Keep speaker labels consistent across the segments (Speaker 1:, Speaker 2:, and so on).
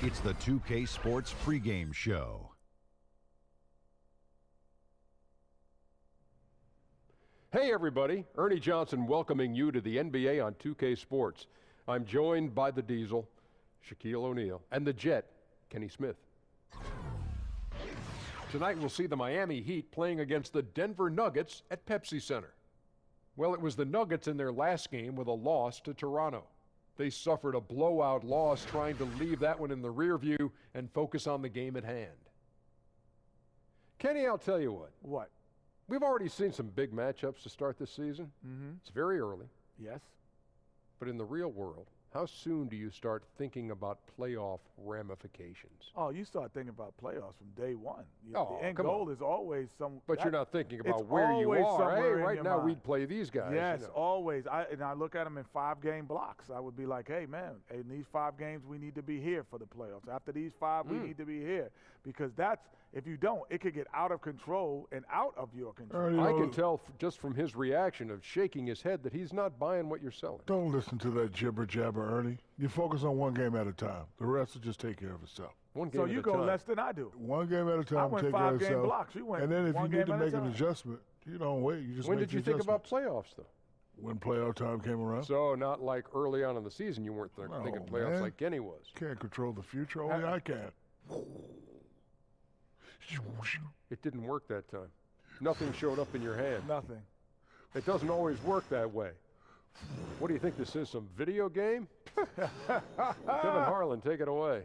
Speaker 1: It's the 2K Sports pregame show.
Speaker 2: Hey everybody, Ernie Johnson welcoming you to the NBA on 2K Sports. I'm joined by the Diesel, Shaquille O'Neal, and the Jet, Kenny Smith. Tonight we'll see the Miami Heat playing against the Denver Nuggets at Pepsi Center. Well, it was the Nuggets in their last game with a loss to Toronto. They suffered a blowout loss trying to leave that one in the rear view and focus on the game at hand. Kenny, I'll tell you what.
Speaker 3: What?
Speaker 2: We've already seen some big matchups to start this season. It's very early.
Speaker 3: Yes.
Speaker 2: But in the real world, how soon do you start thinking about playoff ramifications?
Speaker 3: Oh, you start thinking about playoffs from day one. The end
Speaker 2: come
Speaker 3: goal
Speaker 2: on.
Speaker 3: is always some.
Speaker 2: But you're not thinking about
Speaker 3: it's
Speaker 2: where you
Speaker 3: always
Speaker 2: are. Hey,
Speaker 3: somewhere in
Speaker 2: right
Speaker 3: your
Speaker 2: now
Speaker 3: mind.
Speaker 2: we'd play these guys.
Speaker 3: Yes,
Speaker 2: you know.
Speaker 3: always. I look at them in 5-game blocks. I would be like, hey, man, in these 5 games, we need to be here for the playoffs. After these 5, we need to be here. Because that's, if you don't, it could get out of control and out of your control.
Speaker 2: I can tell just from his reaction of shaking his head that he's not buying what you're selling.
Speaker 4: Don't listen to that jibber-jabber, Ernie. You focus on one game at a time. The rest will just take care of itself.
Speaker 2: One game
Speaker 3: So
Speaker 2: at
Speaker 3: you
Speaker 2: a
Speaker 3: go
Speaker 2: time.
Speaker 3: less than I do.
Speaker 4: One game at a time,
Speaker 3: I went
Speaker 4: take care of
Speaker 3: 5-game
Speaker 4: itself.
Speaker 3: blocks. You went
Speaker 4: and then if you
Speaker 3: one
Speaker 4: need
Speaker 3: game
Speaker 4: to
Speaker 3: at a
Speaker 4: make an
Speaker 3: time.
Speaker 4: adjustment, you don't wait. You just
Speaker 2: When
Speaker 4: make
Speaker 2: did you
Speaker 4: the
Speaker 2: think about
Speaker 4: adjustment.
Speaker 2: playoffs, though?
Speaker 4: When playoff time came around.
Speaker 2: So not like early on in the season you weren't thinking playoffs
Speaker 4: man.
Speaker 2: like Kenny was.
Speaker 4: Can't control the future. Only I can.
Speaker 2: It didn't work that time. Nothing showed up in your hand.
Speaker 3: Nothing.
Speaker 2: It doesn't always work that way. What do you think this is, some video game? Kevin Harlan, take it away.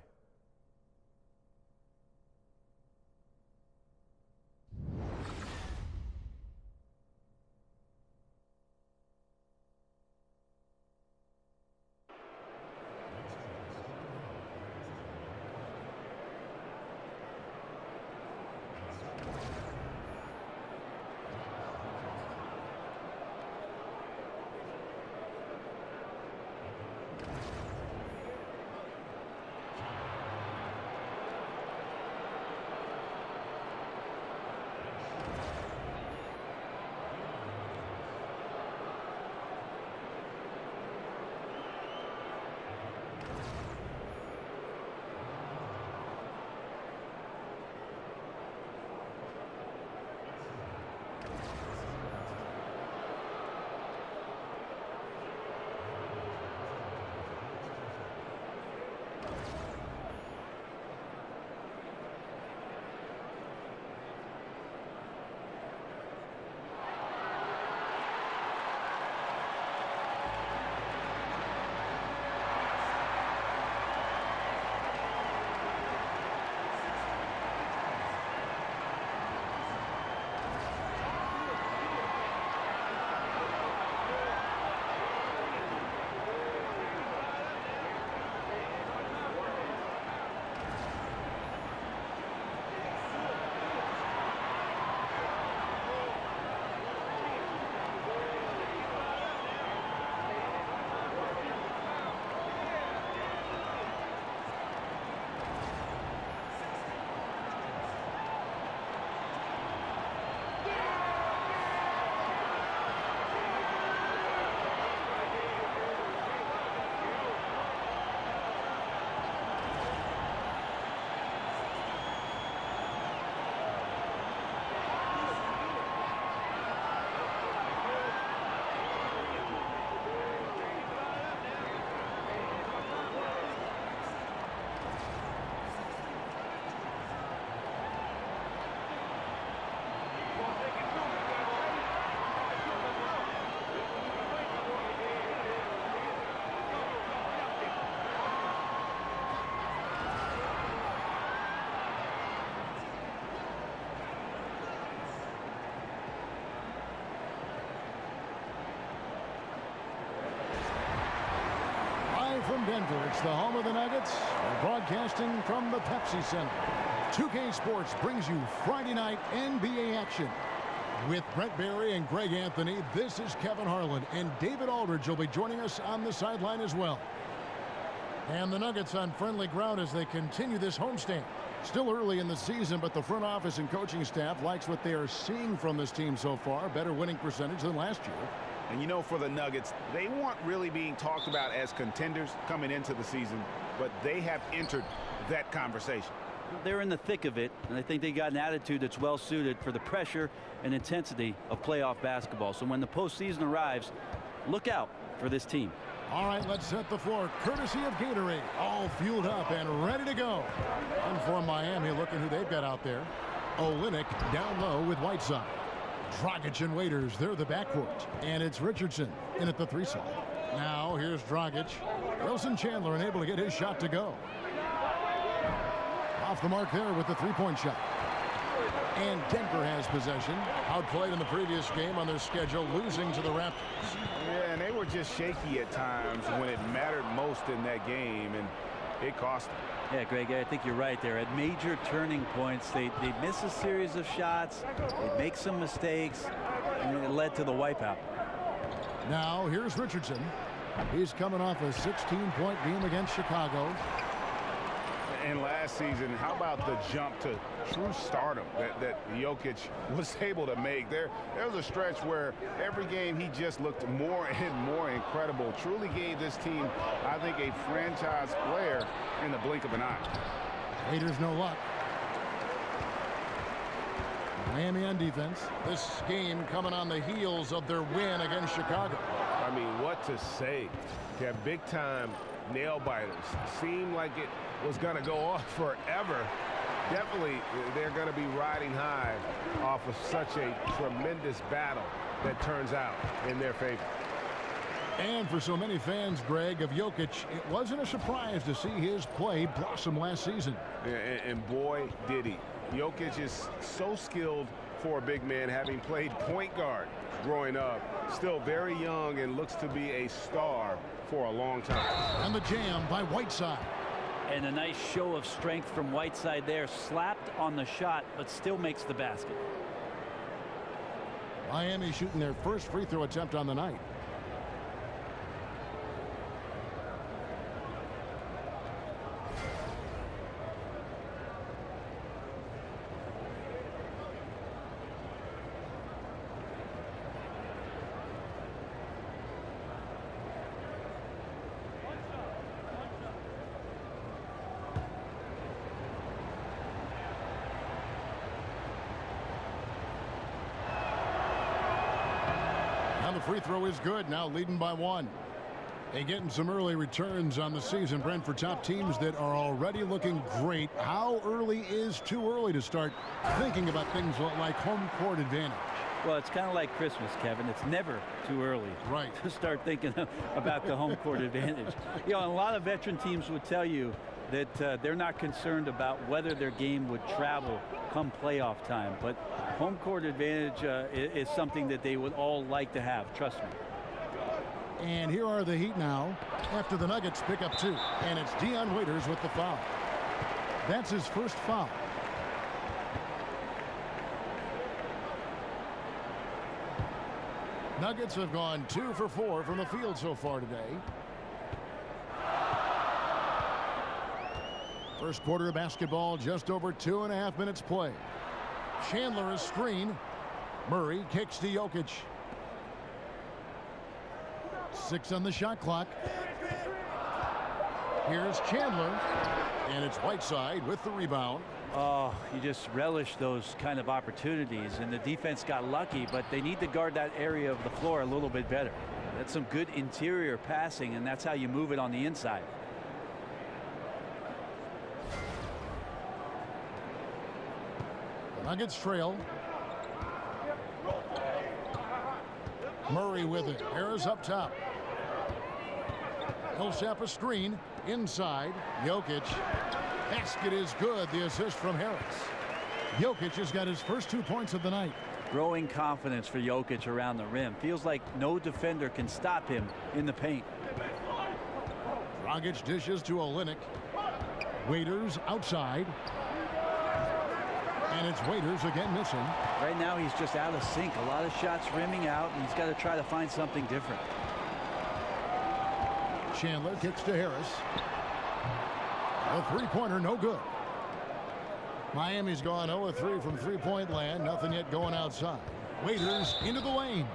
Speaker 5: From Denver, it's the home of the Nuggets. We're broadcasting from the Pepsi Center. 2K Sports brings you Friday night NBA action. With Brett Barry and Greg Anthony, this is Kevin Harlan, and David Aldridge will be joining us on the sideline as well. And the Nuggets on friendly ground as they continue this homestand. Still early in the season, but the front office and coaching staff likes what they are seeing from this team so far. Better winning percentage than last year.
Speaker 6: And you know, for the Nuggets, they weren't really being talked about as contenders coming into the season, but they have entered that conversation.
Speaker 7: They're in the thick of it, and I think they got an attitude that's well suited for the pressure and intensity of playoff basketball. So when the postseason arrives, look out for this team.
Speaker 5: All right, let's set the floor courtesy of Gatorade, all fueled up and ready to go. And for Miami, looking who they've got out there. Olynyk down low with Whiteside. Dragic and Waiters, they're the backcourt. And it's Richardson in at the 3 side. Now here's Dragic. Wilson Chandler unable to get his shot to go. Off the mark there with the 3-point shot. And Denver has possession. Outplayed in the previous game on their schedule, losing to the Raptors.
Speaker 6: Yeah, and they were just shaky at times when it mattered most in that game, and it cost them.
Speaker 7: Yeah, Greg, I think you're right there. At major turning points, they miss a series of shots, they make some mistakes, and it led to the wipeout.
Speaker 5: Now here's Richardson. He's coming off a 16-point game against Chicago.
Speaker 6: And last season, how about the jump to true stardom that Jokic was able to make? There was a stretch where every game he just looked more and more incredible. Truly gave this team, I think, a franchise player in the blink of an eye.
Speaker 5: Raiders no luck. Miami on defense. This game coming on the heels of their win against Chicago.
Speaker 8: I mean, what to say? They're big-time nail-biters. Seemed like it was going to go on forever. Definitely, they're going to be riding high off of such a tremendous battle that turns out in their favor.
Speaker 5: And for so many fans, Greg, of Jokic, it wasn't a surprise to see his play blossom last season.
Speaker 8: And boy, did he. Jokic is so skilled for a big man, having played point guard growing up. Still very young and looks to be a star for a long time.
Speaker 5: And the jam by Whiteside.
Speaker 7: And a nice show of strength from Whiteside there. Slapped on the shot, but still makes the basket.
Speaker 5: Miami shooting their first free throw attempt on the night. The free throw is good, now leading by 1. They getting some early returns on the season, Brent, for top teams that are already looking great. How early is too early to start thinking about things like home court advantage?
Speaker 7: Well, it's kind of like Christmas, Kevin. It's never too early to start thinking about the home court advantage. You know, a lot of veteran teams would tell you that they're not concerned about whether their game would travel come playoff time. But home court advantage is something that they would all like to have. Trust me.
Speaker 5: And here are the Heat now after the Nuggets pick up 2. And it's Dion Waiters with the foul. That's his first foul. Nuggets have gone 2 for 4 from the field so far today. First quarter of basketball, just over 2.5 minutes play. Chandler is screen. Murray kicks to Jokic. 6 on the shot clock. Here's Chandler. And it's Whiteside with the rebound.
Speaker 7: Oh, you just relish those kind of opportunities. And the defense got lucky, but they need to guard that area of the floor a little bit better. That's some good interior passing, and that's how you move it on the inside.
Speaker 5: Nuggets trail. Murray with it. Harris up top. Millsap a screen. Inside. Jokic. Basket is good. The assist from Harris. Jokic has got his first 2 points of the night.
Speaker 7: Growing confidence for Jokic around the rim. Feels like no defender can stop him in the paint.
Speaker 5: Dragic dishes to Olynyk. Waiters outside. And it's Waiters again missing.
Speaker 7: Right now he's just out of sync. A lot of shots rimming out, and he's got to try to find something different.
Speaker 5: Chandler kicks to Harris. A three-pointer, no good. Miami's gone 0-3 from three-point land. Nothing yet going outside. Waiters into the lane.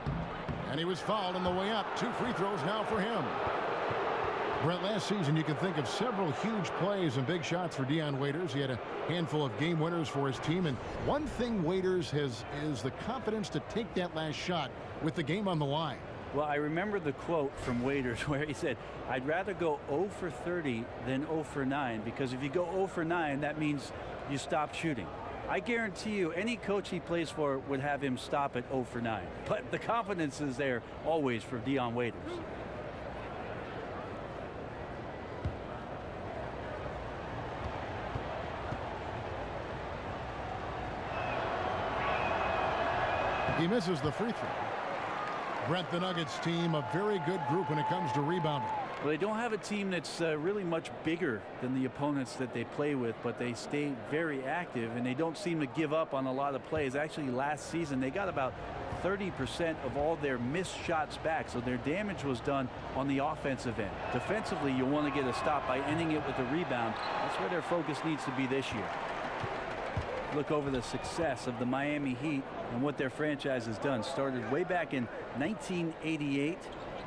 Speaker 5: And he was fouled on the way up. 2 free throws now for him. Brett, last season you can think of several huge plays and big shots for Dion Waiters. He had a handful of game winners for his team, and one thing Waiters has is the confidence to take that last shot with the game on the line.
Speaker 7: Well, I remember the quote from Waiters where he said, "I'd rather go 0 for 30 than 0 for 9, because if you go 0 for 9, that means you stop shooting." I guarantee you any coach he plays for would have him stop at 0 for 9. But the confidence is there always for Dion Waiters.
Speaker 5: He misses the free throw. Brent, the Nuggets team, a very good group when it comes to rebounding.
Speaker 7: Well, they don't have a team that's really much bigger than the opponents that they play with, but they stay very active, and they don't seem to give up on a lot of plays. Actually, last season, they got about 30% of all their missed shots back, so their damage was done on the offensive end. Defensively, you want to get a stop by ending it with a rebound. That's where their focus needs to be this year. Look over the success of the Miami Heat and what their franchise has done. Started way back in 1988,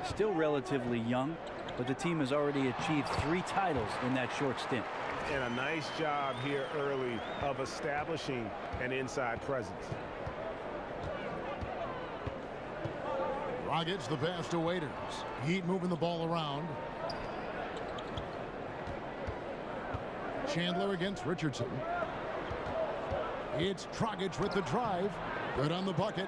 Speaker 7: still relatively young, but the team has already achieved 3 titles in that short stint.
Speaker 8: And a nice job here early of establishing an inside presence.
Speaker 5: Rockets the pass to Waiters. Heat moving the ball around. Chandler against Richardson. It's Dragic with the drive. Good on the bucket.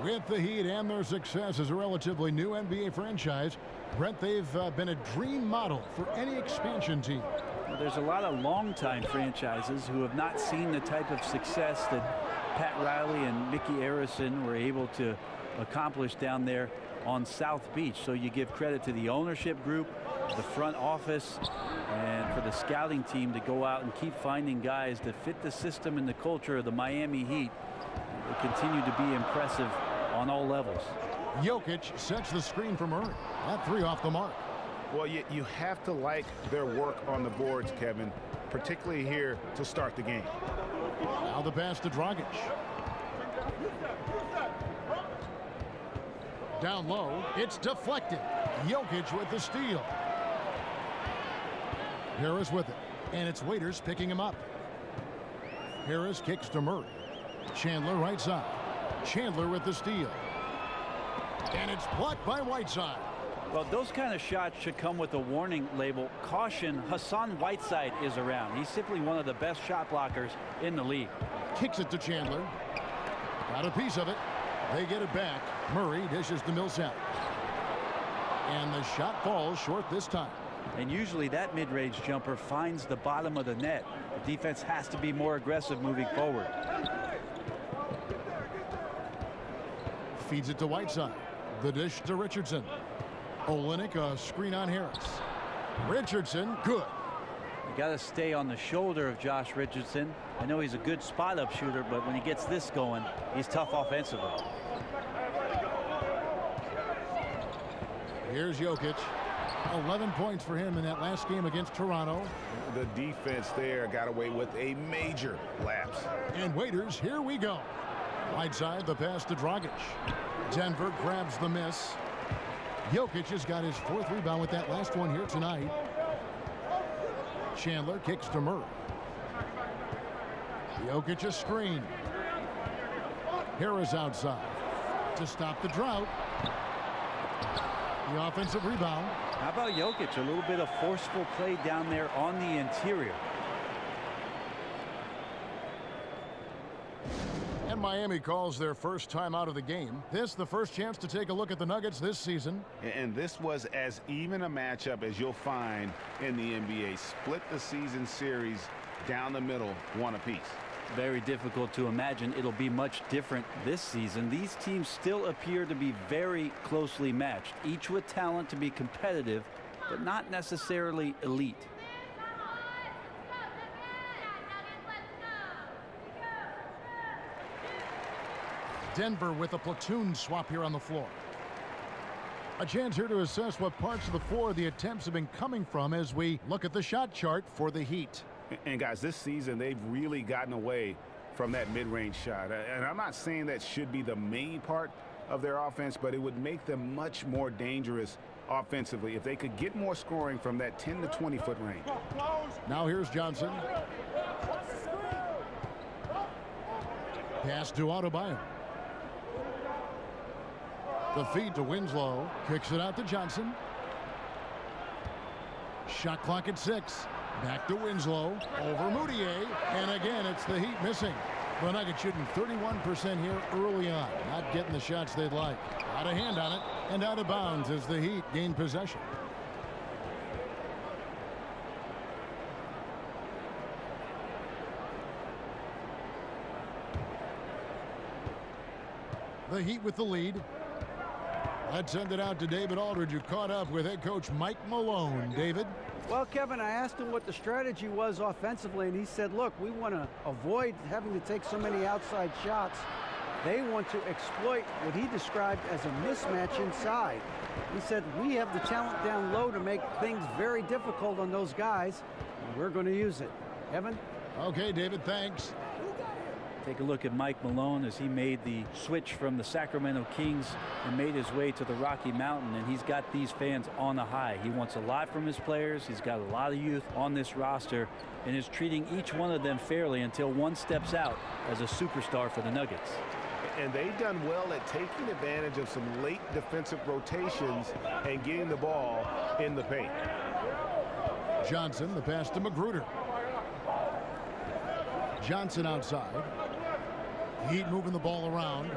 Speaker 5: With the Heat and their success as a relatively new NBA franchise, Brent, they've been a dream model for any expansion team.
Speaker 7: Well, there's a lot of longtime franchises who have not seen the type of success that Pat Riley and Mickey Arison were able to accomplish down there on South Beach. So you give credit to the ownership group, the front office, and for the scouting team to go out and keep finding guys that fit the system and the culture of the Miami Heat. They continue to be impressive on all levels.
Speaker 5: Jokic sets the screen for Murray. That 3 off the mark.
Speaker 6: Well, you have to like their work on the boards, Kevin, particularly here to start the game.
Speaker 5: Now the pass to Dragic. Down low, it's deflected. Jokic with the steal. Harris with it, and it's Waiters picking him up. Harris kicks to Murray. Chandler right side. Chandler with the steal. And it's blocked by Whiteside.
Speaker 7: Well, those kind of shots should come with a warning label. Caution, Hassan Whiteside is around. He's simply one of the best shot blockers in the league.
Speaker 5: Kicks it to Chandler. Got a piece of it. They get it back. Murray dishes to Millsap. And the shot falls short this time.
Speaker 7: And usually that mid-range jumper finds the bottom of the net. The defense has to be more aggressive moving forward.
Speaker 5: Feeds it to Whiteside. The dish to Richardson. Olenek, a screen on Harris. Richardson, good.
Speaker 7: You got to stay on the shoulder of Josh Richardson. I know he's a good spot-up shooter, but when he gets this going, he's tough offensively.
Speaker 5: Here's Jokic. 11 points for him in that last game against Toronto.
Speaker 6: The defense there got away with a major lapse.
Speaker 5: And Waiters, here we go. Whiteside, the pass to Dragic. Denver grabs the miss. Jokic has got his 4th rebound with that last one here tonight. Chandler kicks to Murray. Jokic a screen. Harris outside to stop the drought. The offensive rebound.
Speaker 7: How about Jokic? A little bit of forceful play down there on the interior.
Speaker 5: And Miami calls their first time out of the game. This the first chance to take a look at the Nuggets this season.
Speaker 6: And this was as even a matchup as you'll find in the NBA. Split the season series down the middle, 1 apiece.
Speaker 7: Very difficult to imagine it'll be much different this season. These teams still appear to be very closely matched, each with talent to be competitive, but not necessarily elite.
Speaker 5: Denver with a platoon swap here on the floor. A chance here to assess what parts of the floor the attempts have been coming from as we look at the shot chart for the Heat.
Speaker 6: And guys, this season they've really gotten away from that mid-range shot. And I'm not saying that should be the main part, of their offense, but it would make them much more dangerous offensively if they could get more scoring from that 10 to 20-foot range.
Speaker 5: Now here's Johnson. Pass to Adebayo. The feed to Winslow. Kicks it out to Johnson. Shot clock at 6. Back to Winslow. Over Moutier. And again, it's the Heat missing. The Nuggets shooting 31% here early on. Not getting the shots they'd like. Out of hand on it. And out of bounds as the Heat gain possession. The Heat with the lead. Let's send it out to David Aldridge, who caught up with head coach Mike Malone. David?
Speaker 9: Well, Kevin, I asked him what the strategy was offensively, and he said, look, we want to avoid having to take so many outside shots. They want to exploit what he described as a mismatch inside. He said, we have the talent down low to make things very difficult on those guys, and we're going to use it. Kevin?
Speaker 5: Okay, David, thanks.
Speaker 7: Take a look at Mike Malone as he made the switch from the Sacramento Kings and made his way to the Rocky Mountain, and he's got these fans on a high. He wants a lot from his players. He's got a lot of youth on this roster and is treating each one of them fairly until one steps out as a superstar for the Nuggets.
Speaker 8: And they've done well at taking advantage of some late defensive rotations and getting the ball in the paint.
Speaker 5: Johnson, the pass to Magruder. Johnson outside. Heat moving the ball around.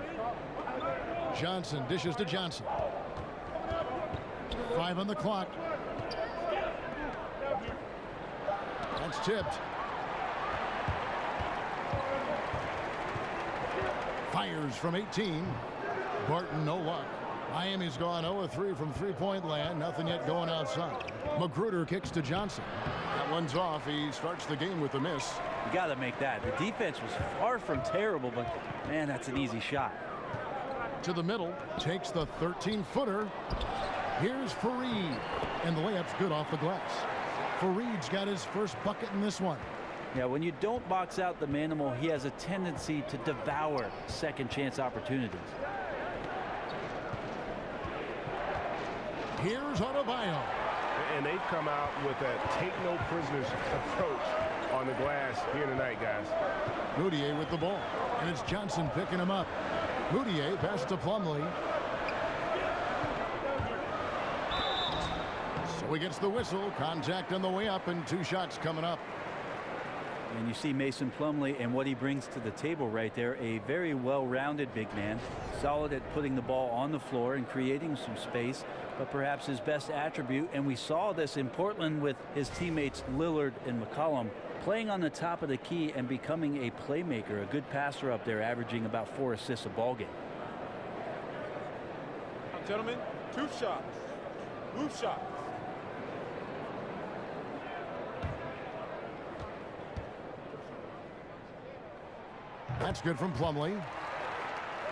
Speaker 5: Johnson dishes to Johnson. 5 on the clock. That's tipped. Fires from 18. Barton, no luck. Miami's gone 0-3 from three-point land. Nothing yet going outside. Magruder kicks to Johnson. That one's off. He starts the game with a miss.
Speaker 7: You got to make that. The defense was far from terrible, but man, that's an easy shot.
Speaker 5: To the middle, takes the 13-footer. Here's Fareed, and the layup's good off the glass. Fareed's got his first bucket in this one.
Speaker 7: Yeah, when you don't box out the manimal, he has a tendency to devour second chance opportunities.
Speaker 5: Here's Adebayo.
Speaker 8: And they've come out with a take no prisoners approach on the glass here tonight, guys.
Speaker 5: Moutier with the ball, and it's Johnson picking him up. Moutier pass to Plumlee. So he gets the whistle. Contact on the way up, and 2 shots coming up.
Speaker 7: And you see Mason Plumlee and what he brings to the table right there. A very well-rounded big man. Solid at putting the ball on the floor and creating some space. But perhaps his best attribute, and we saw this in Portland with his teammates Lillard and McCollum, playing on the top of the key and becoming a playmaker, a good passer up there, averaging about 4 assists a ball game.
Speaker 10: Gentlemen, 2 shots. Move shots.
Speaker 5: That's good from Plumlee.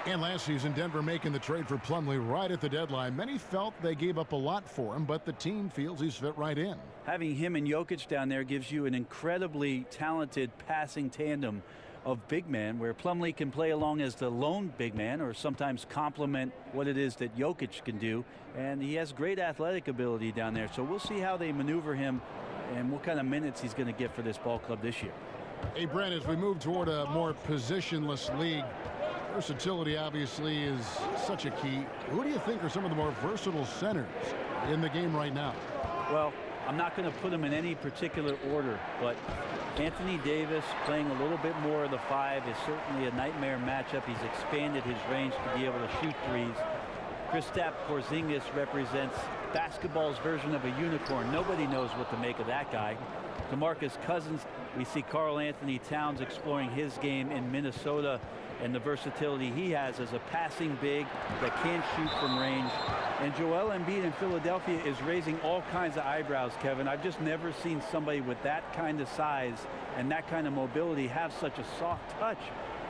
Speaker 5: And last season, Denver making the trade for Plumlee right at the deadline. Many felt they gave up a lot for him, but the team feels he's fit right in.
Speaker 7: Having him and Jokic down there gives you an incredibly talented passing tandem of big men, where Plumlee can play along as the lone big man or sometimes complement what it is that Jokic can do. And he has great athletic ability down there. So we'll see how they maneuver him and what kind of minutes he's going to get for this ball club this year.
Speaker 5: Hey, Brent, as we move toward a more positionless league, versatility obviously is such a key. Who do you think are some of the more versatile centers in the game right now?
Speaker 7: Well, I'm not going to put them in any particular order, but Anthony Davis playing a little bit more of the 5 is certainly a nightmare matchup. He's expanded his range to be able to shoot threes. Kristaps Porzingis represents basketball's version of a unicorn. Nobody knows what to make of that guy. DeMarcus Cousins, we see Karl Anthony Towns exploring his game in Minnesota and the versatility he has as a passing big that can shoot from range. And Joel Embiid in Philadelphia is raising all kinds of eyebrows, Kevin. I've just never seen somebody with that kind of size and that kind of mobility have such a soft touch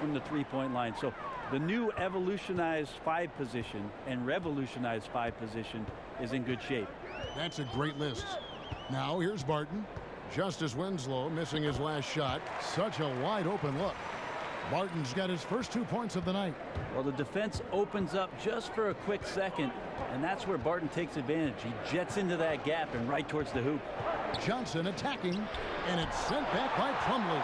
Speaker 7: from the three-point line. So the new evolutionized 5 position and revolutionized 5 position is in good shape.
Speaker 5: That's a great list. Now here's Barton. Justice Winslow missing his last shot. Such a wide open look. Barton's got his first 2 points of the night.
Speaker 7: Well, the defense opens up just for a quick second, and that's where Barton takes advantage. He jets into that gap and right towards the hoop.
Speaker 5: Johnson attacking, and it's sent back by Plumlee.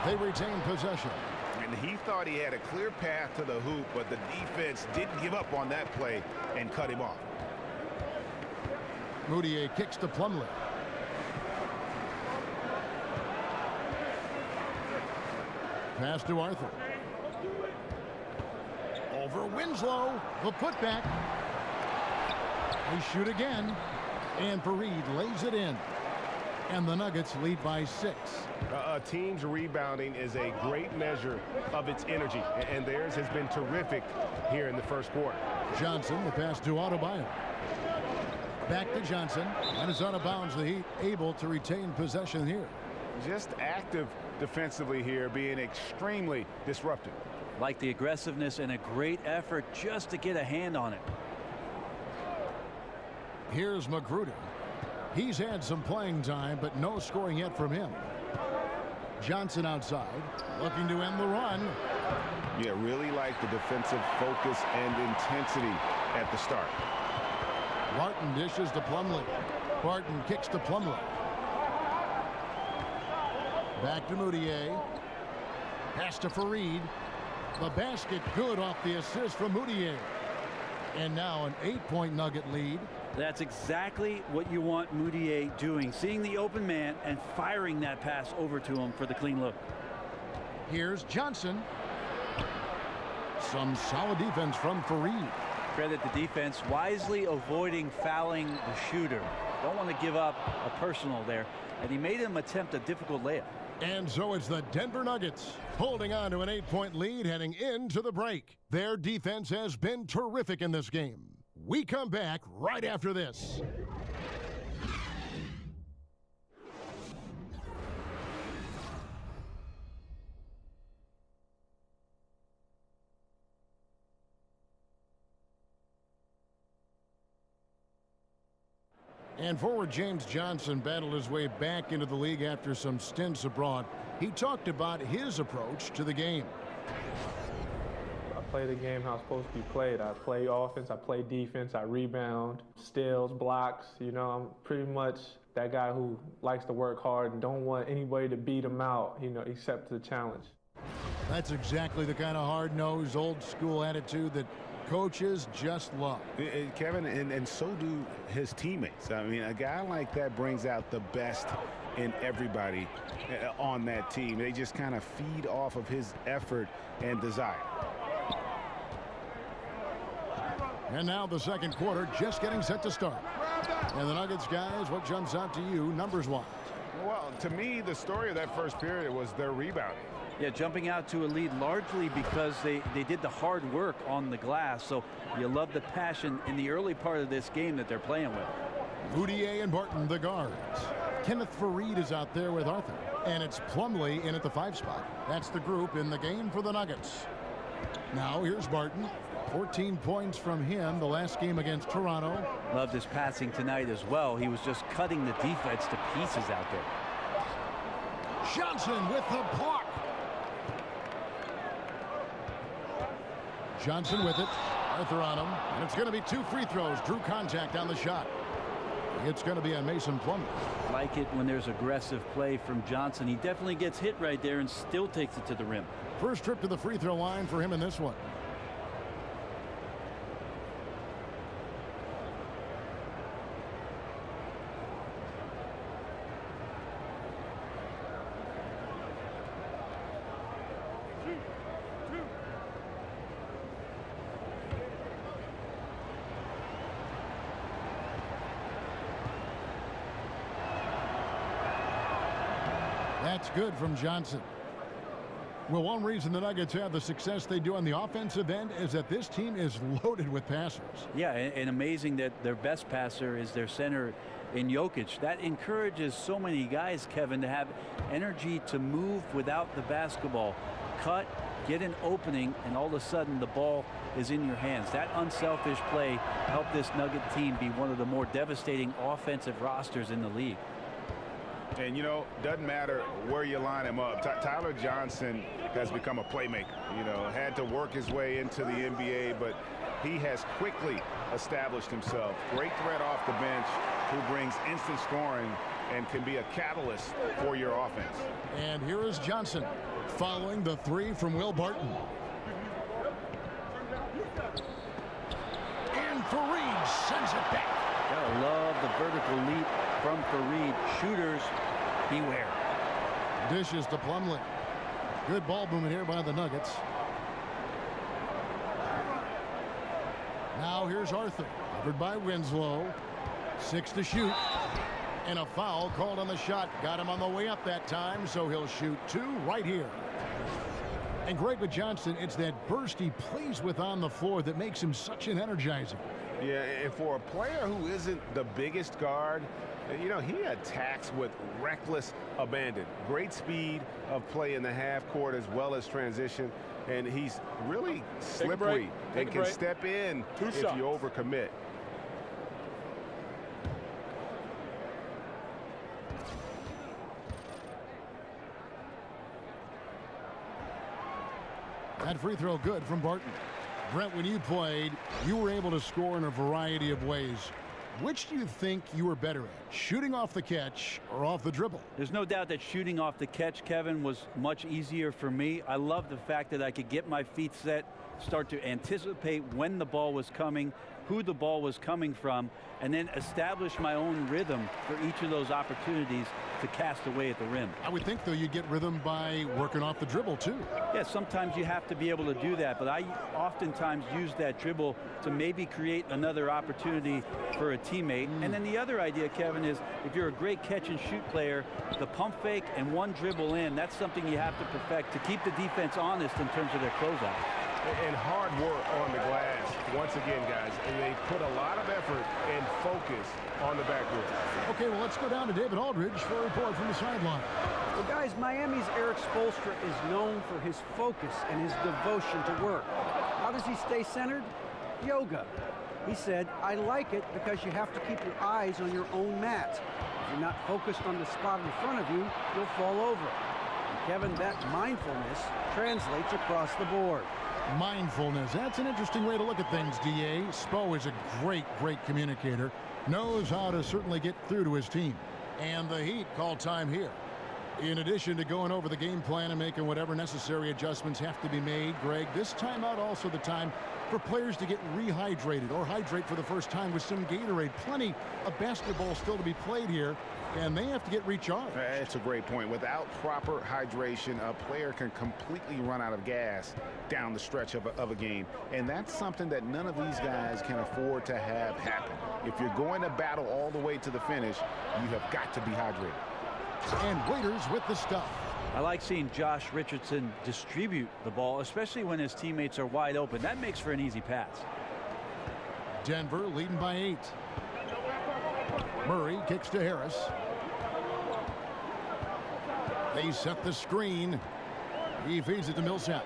Speaker 5: They retain possession.
Speaker 6: And he thought he had a clear path to the hoop, but the defense didn't give up on that play and cut him off.
Speaker 5: Moutier kicks to Plumlee. Pass to Arthur. Over Winslow. The putback. They shoot again. And Fareed lays it in. And the Nuggets lead by 6.
Speaker 8: A team's rebounding is a great measure of its energy, and theirs has been terrific here in the first quarter.
Speaker 5: Johnson, the pass to Adebayo. Back to Johnson. And is out of bounds. The Heat able to retain possession here.
Speaker 6: Just active defensively here, being extremely disruptive.
Speaker 7: Like the aggressiveness and a great effort just to get a hand on it.
Speaker 5: Here's Magruder. He's had some playing time, but no scoring yet from him. Johnson outside, looking to end the run.
Speaker 6: Yeah, really like the defensive focus and intensity at the start.
Speaker 5: Barton dishes to Plumlee. Barton kicks to Plumlee. Back to Moutier. Pass to Fareed. The basket good off the assist from Moutier. And now an 8-point Nugget lead.
Speaker 7: That's exactly what you want Moutier doing. Seeing the open man and firing that pass over to him for the clean look.
Speaker 5: Here's Johnson. Some solid defense from Fareed.
Speaker 7: Credit the defense wisely avoiding fouling the shooter. Don't want to give up a personal there. And he made him attempt a difficult layup.
Speaker 5: And so it's the Denver Nuggets holding on to an 8-point lead heading into the break. Their defense has been terrific in this game. We come back right after this. And forward James Johnson battled his way back into the league after some stints abroad. He talked about his approach to the game.
Speaker 11: I play the game how it's supposed to be played. I play offense, I play defense, I rebound, steals, blocks. You know, I'm pretty much that guy who likes to work hard and don't want anybody to beat him out, you know, except the challenge.
Speaker 5: That's exactly the kind of hard-nosed, old-school attitude that coaches just love.
Speaker 6: Kevin, and so do his teammates. I mean, a guy like that brings out the best in everybody on that team. They just kind of feed off of his effort and desire.
Speaker 5: And now the second quarter just getting set to start. And the Nuggets, guys, what jumps out to you numbers-wise?
Speaker 6: Well, to me, the story of that first period was their rebounding.
Speaker 7: Yeah, jumping out to a lead largely because they did the hard work on the glass. So you love the passion in the early part of this game that they're playing with.
Speaker 5: Moutier and Barton, the guards. Kenneth Fareed is out there with Arthur. And it's Plumlee in at the 5 spot. That's the group in the game for the Nuggets. Now here's Barton. 14 points from him the last game against Toronto.
Speaker 7: Loved his passing tonight as well. He was just cutting the defense to pieces out there.
Speaker 5: Johnson with the block. Johnson with it. Arthur on him. And it's going to be 2 free throws. Drew contact on the shot. It's going to be on Mason Plumlee.
Speaker 7: Like it when there's aggressive play from Johnson. He definitely gets hit right there and still takes it to the rim.
Speaker 5: First trip to the free throw line for him in this one. That's good from Johnson. Well, one reason the Nuggets have the success they do on the offensive end is that this team is loaded with passers.
Speaker 7: Yeah, and amazing that their best passer is their center in Jokic. That encourages so many guys, Kevin, to have energy to move without the basketball. Cut, get an opening, and all of a sudden the ball is in your hands. That unselfish play helped this Nugget team be one of the more devastating offensive rosters in the league.
Speaker 6: And, you know, doesn't matter where you line him up. Tyler Johnson has become a playmaker. You know, had to work his way into the NBA, but he has quickly established himself. Great threat off the bench who brings instant scoring and can be a catalyst for your offense.
Speaker 5: And here is Johnson following the three from Will Barton. And Fareed sends it back.
Speaker 7: Gotta love the vertical leap from Fareed. Shooters, beware.
Speaker 5: Dishes to Plumlee. Good ball movement here by the Nuggets. Now here's Arthur, covered by Winslow. 6 to shoot. And a foul called on the shot. Got him on the way up that time, so he'll shoot 2 right here. And Greg, with Johnson, it's that burst he plays with on the floor that makes him such an energizer.
Speaker 6: Yeah, and for a player who isn't the biggest guard, you know, he attacks with reckless abandon. Great speed of play in the half court as well as transition. And he's really slippery and can step in if you overcommit.
Speaker 5: That free throw good from Barton. Brent, when you played, you were able to score in a variety of ways. Which do you think you were better at, shooting off the catch or off the dribble?
Speaker 7: There's no doubt that shooting off the catch, Kevin, was much easier for me. I love the fact that I could get my feet set, start to anticipate when the ball was coming, who the ball was coming from, and then establish my own rhythm for each of those opportunities to cast away at the rim.
Speaker 5: I would think, though, you'd get rhythm by working off the dribble, too.
Speaker 7: Yeah, sometimes you have to be able to do that, but I oftentimes use that dribble to maybe create another opportunity for a teammate. And then the other idea, Kevin, is if you're a great catch-and-shoot player, the pump fake and one dribble in, that's something you have to perfect to keep the defense honest in terms of their closeout.
Speaker 8: And hard work on the glass, once again, guys. And they put a lot of effort and focus on the backboard.
Speaker 5: Okay, well, let's go down to David Aldridge for a report from the sideline.
Speaker 9: Well, guys, Miami's Eric Spoelstra is known for his focus and his devotion to work. How does he stay centered? Yoga. He said, I like it because you have to keep your eyes on your own mat. If you're not focused on the spot in front of you, you'll fall over. And Kevin, that mindfulness translates across the board.
Speaker 5: Mindfulness. That's an interesting way to look at things, D.A. Spo is a great communicator. Knows how to certainly get through to his team. And the Heat call time here. In addition to going over the game plan and making whatever necessary adjustments have to be made, Greg, this timeout also the time for players to get rehydrated or hydrate for the first time with some Gatorade. Plenty of basketball still to be played here, and they have to get recharged.
Speaker 6: That's a great point. Without proper hydration, a player can completely run out of gas down the stretch of a game. And that's something that none of these guys can afford to have happen. If you're going to battle all the way to the finish, you have got to be hydrated.
Speaker 5: And Waiters with the stuff.
Speaker 7: I like seeing Josh Richardson distribute the ball, especially when his teammates are wide open. That makes for an easy pass.
Speaker 5: Denver leading by 8. Murray kicks to Harris. They set the screen. He feeds it to Millsap.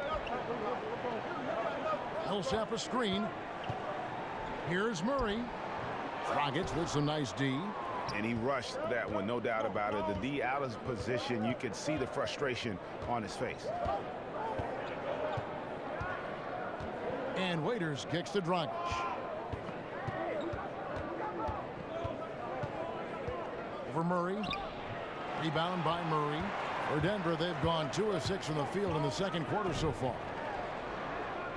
Speaker 5: Millsap a screen. Here's Murray. Rockets with some nice D.
Speaker 6: And he rushed that one, no doubt about it. The D out of position, you could see the frustration on his face.
Speaker 5: And Waiters kicks to Dragic. Over Murray. Rebound by Murray. For Denver, they've gone 2 of 6 from the field in the second quarter so far.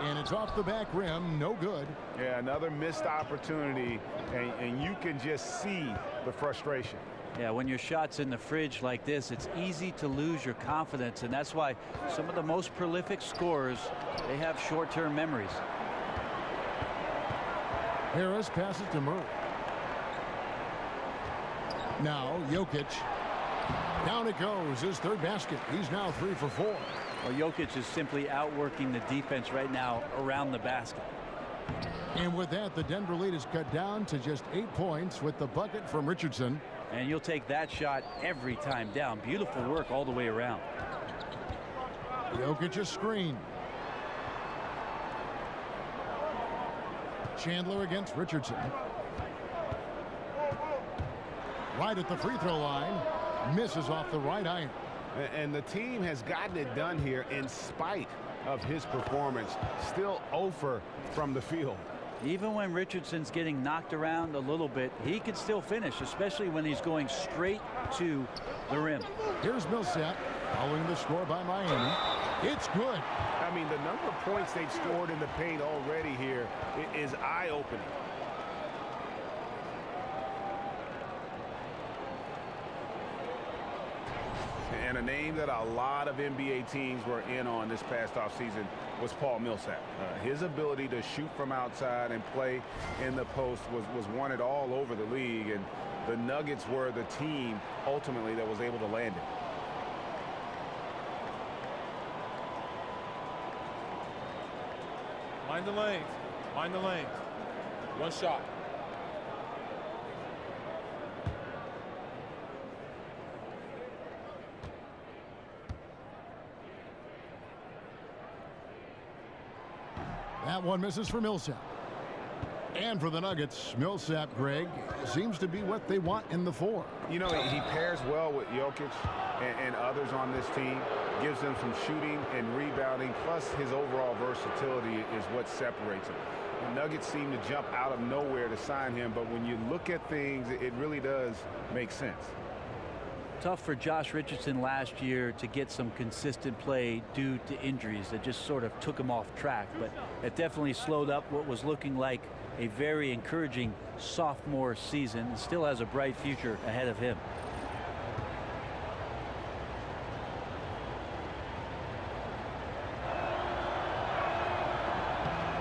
Speaker 5: And it's off the back rim, no good.
Speaker 6: Yeah, another missed opportunity, and you can just see the frustration.
Speaker 7: Yeah, when your shot's in the fridge like this, it's easy to lose your confidence, and that's why some of the most prolific scorers, they have short-term memories.
Speaker 5: Harris passes to Murray. Now Jokic. Down it goes, his third basket. He's now 3 for 4.
Speaker 7: Well, Jokic is simply outworking the defense right now around the basket.
Speaker 5: And with that, the Denver lead is cut down to just 8 points with the bucket from Richardson.
Speaker 7: And you'll take that shot every time down. Beautiful work all the way around.
Speaker 5: Jokic a screen. Chandler against Richardson. Right at the free throw line. Misses off the right iron.
Speaker 6: And the team has gotten it done here in spite of his performance. Still 0 from the field.
Speaker 7: Even when Richardson's getting knocked around a little bit, he can still finish, especially when he's going straight to the rim.
Speaker 5: Here's Millsap following the score by Miami. It's good.
Speaker 6: I mean, the number of points they've scored in the paint already here is eye-opening. And a name that a lot of NBA teams were in on this past offseason was Paul Millsap. His ability to shoot from outside and play in the post was wanted all over the league, and the Nuggets were the team ultimately that was able to land it.
Speaker 10: Mind the lanes. Mind the lanes. One shot.
Speaker 5: That one misses for Millsap. And for the Nuggets, Millsap, Greg, seems to be what they want in the 4.
Speaker 6: You know, he pairs well with Jokic and others on this team. Gives them some shooting and rebounding, plus his overall versatility is what separates him. The Nuggets seem to jump out of nowhere to sign him, but when you look at things, it really does make sense.
Speaker 7: Tough for Josh Richardson last year to get some consistent play due to injuries that just sort of took him off track, but it definitely slowed up what was looking like a very encouraging sophomore season, and still has a bright future ahead of him.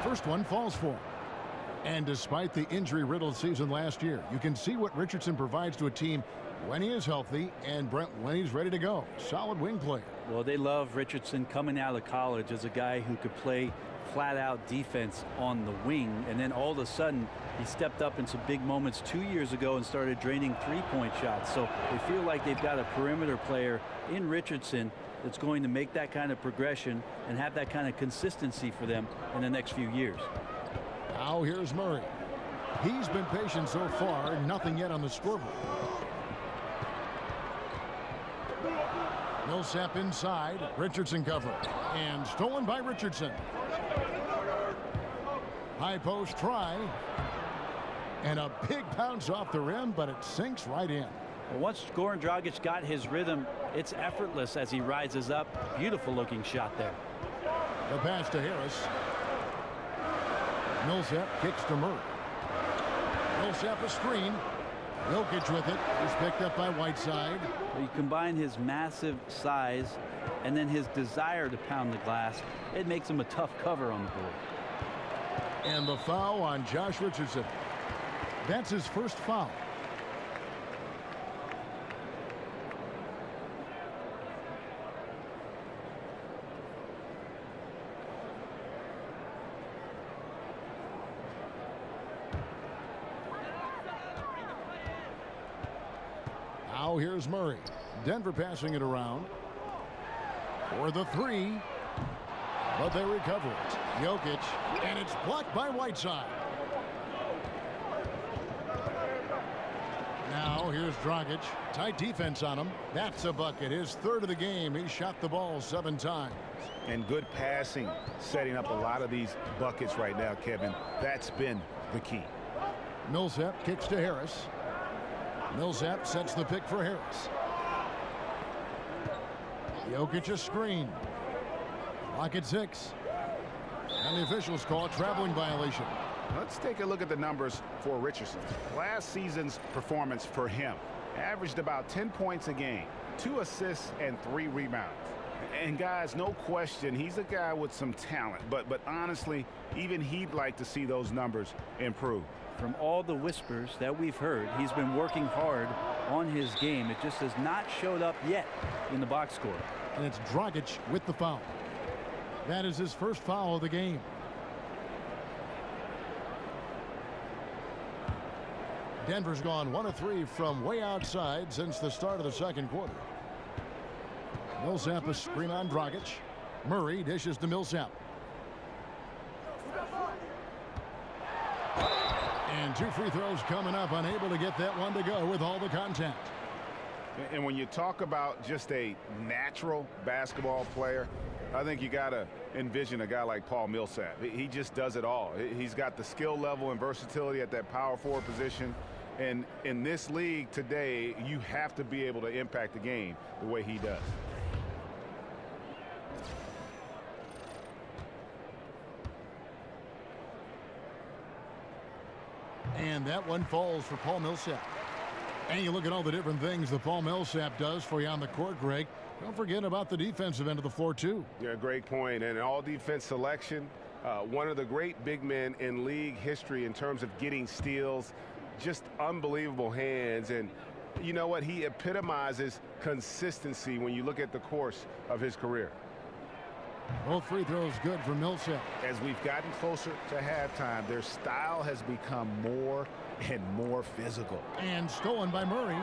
Speaker 5: First one falls for him. And despite the injury-riddled season last year, you can see what Richardson provides to a team when he is healthy and Brent when he's ready to go. Solid wing player.
Speaker 7: Well, they love Richardson coming out of college as a guy who could play flat-out defense on the wing, and then all of a sudden he stepped up in some big moments 2 years ago and started draining three-point shots. So they feel like they've got a perimeter player in Richardson that's going to make that kind of progression and have that kind of consistency for them in the next few years.
Speaker 5: Now here's Murray. He's been patient so far, nothing yet on the scoreboard. Millsap inside, Richardson cover, and stolen by Richardson. High post try, and a big bounce off the rim, but it sinks right in.
Speaker 7: Well, once Goran Dragic got his rhythm, it's effortless as he rises up. Beautiful looking shot there.
Speaker 5: The pass to Harris. Millsap kicks to Murray. Millsap a screen. Jokic with it. He's picked up by Whiteside.
Speaker 7: You combine his massive size and then his desire to pound the glass, it makes him a tough cover on the board.
Speaker 5: And the foul on Josh Richardson. That's his first foul. Now here's Murray. Denver passing it around for the 3, but they recover it. Jokic, and it's blocked by Whiteside. Now here's Dragic. Tight defense on him. That's a bucket. His third of the game. He shot the ball 7 times.
Speaker 6: And good passing, setting up a lot of these buckets right now, Kevin. That's been the key.
Speaker 5: Millsap kicks to Harris. Millsap sets the pick for Harris. Jokic a screen. Clock at 6. And the officials call a traveling violation.
Speaker 6: Let's take a look at the numbers for Richardson. Last season's performance for him averaged about 10 points a game, 2 assists and 3 rebounds. And guys, no question, he's a guy with some talent, but honestly, even he'd like to see those numbers improve.
Speaker 7: From all the whispers that we've heard, he's been working hard on his game. It just has not showed up yet in the box score.
Speaker 5: And it's Dragic with the foul. That is his first foul of the game. Denver's gone 1 of 3 from way outside since the start of the second quarter. Millsap a screen on Dragic. Murray dishes to Millsap. And 2 free throws coming up, unable to get that one to go with all the contact.
Speaker 6: And when you talk about just a natural basketball player, I think you got to envision a guy like Paul Millsap. He just does it all. He's got the skill level and versatility at that power forward position. And in this league today, you have to be able to impact the game the way he does.
Speaker 5: And that one falls for Paul Millsap. And you look at all the different things that Paul Millsap does for you on the court, Greg. Don't forget about the defensive end of the floor, too.
Speaker 8: Yeah, great point. And an all-defense selection, one of the great big men in league history in terms of getting steals, just unbelievable hands. And you know what? He epitomizes consistency when you look at the course of his career.
Speaker 5: Both free throws good for Millsap.
Speaker 6: As we've gotten closer to halftime, their style has become more and more physical.
Speaker 5: And stolen by Murray.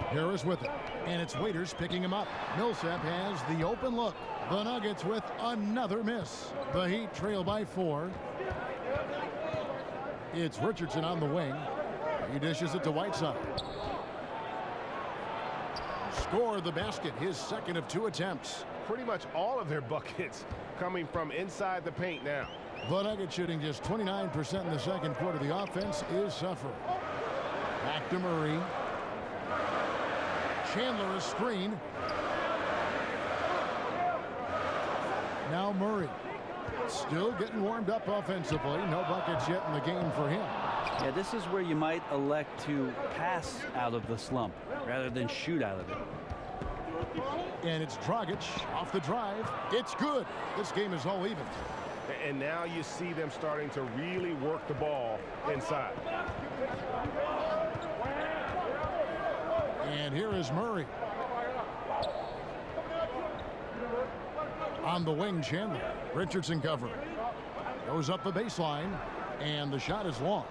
Speaker 5: Harris with it. And it's Waiters picking him up. Millsap has the open look. The Nuggets with another miss. The Heat trail by 4. It's Richardson on the wing. He dishes it to Whiteside. Score the basket, his second of 2 attempts.
Speaker 8: Pretty much all of their buckets coming from inside the paint now.
Speaker 5: The Nuggets shooting just 29% in the second quarter. The offense is suffering. Back to Murray. Chandler a screen. Now Murray. Still getting warmed up offensively. No buckets yet in the game for him.
Speaker 7: Yeah, this is where you might elect to pass out of the slump rather than shoot out of it.
Speaker 5: And it's Dragic off the drive. It's good. This game is all even.
Speaker 8: And now you see them starting to really work the ball inside.
Speaker 5: And here is Murray. On the wing, Chandler. Richardson covering. Goes up the baseline. And the shot is long.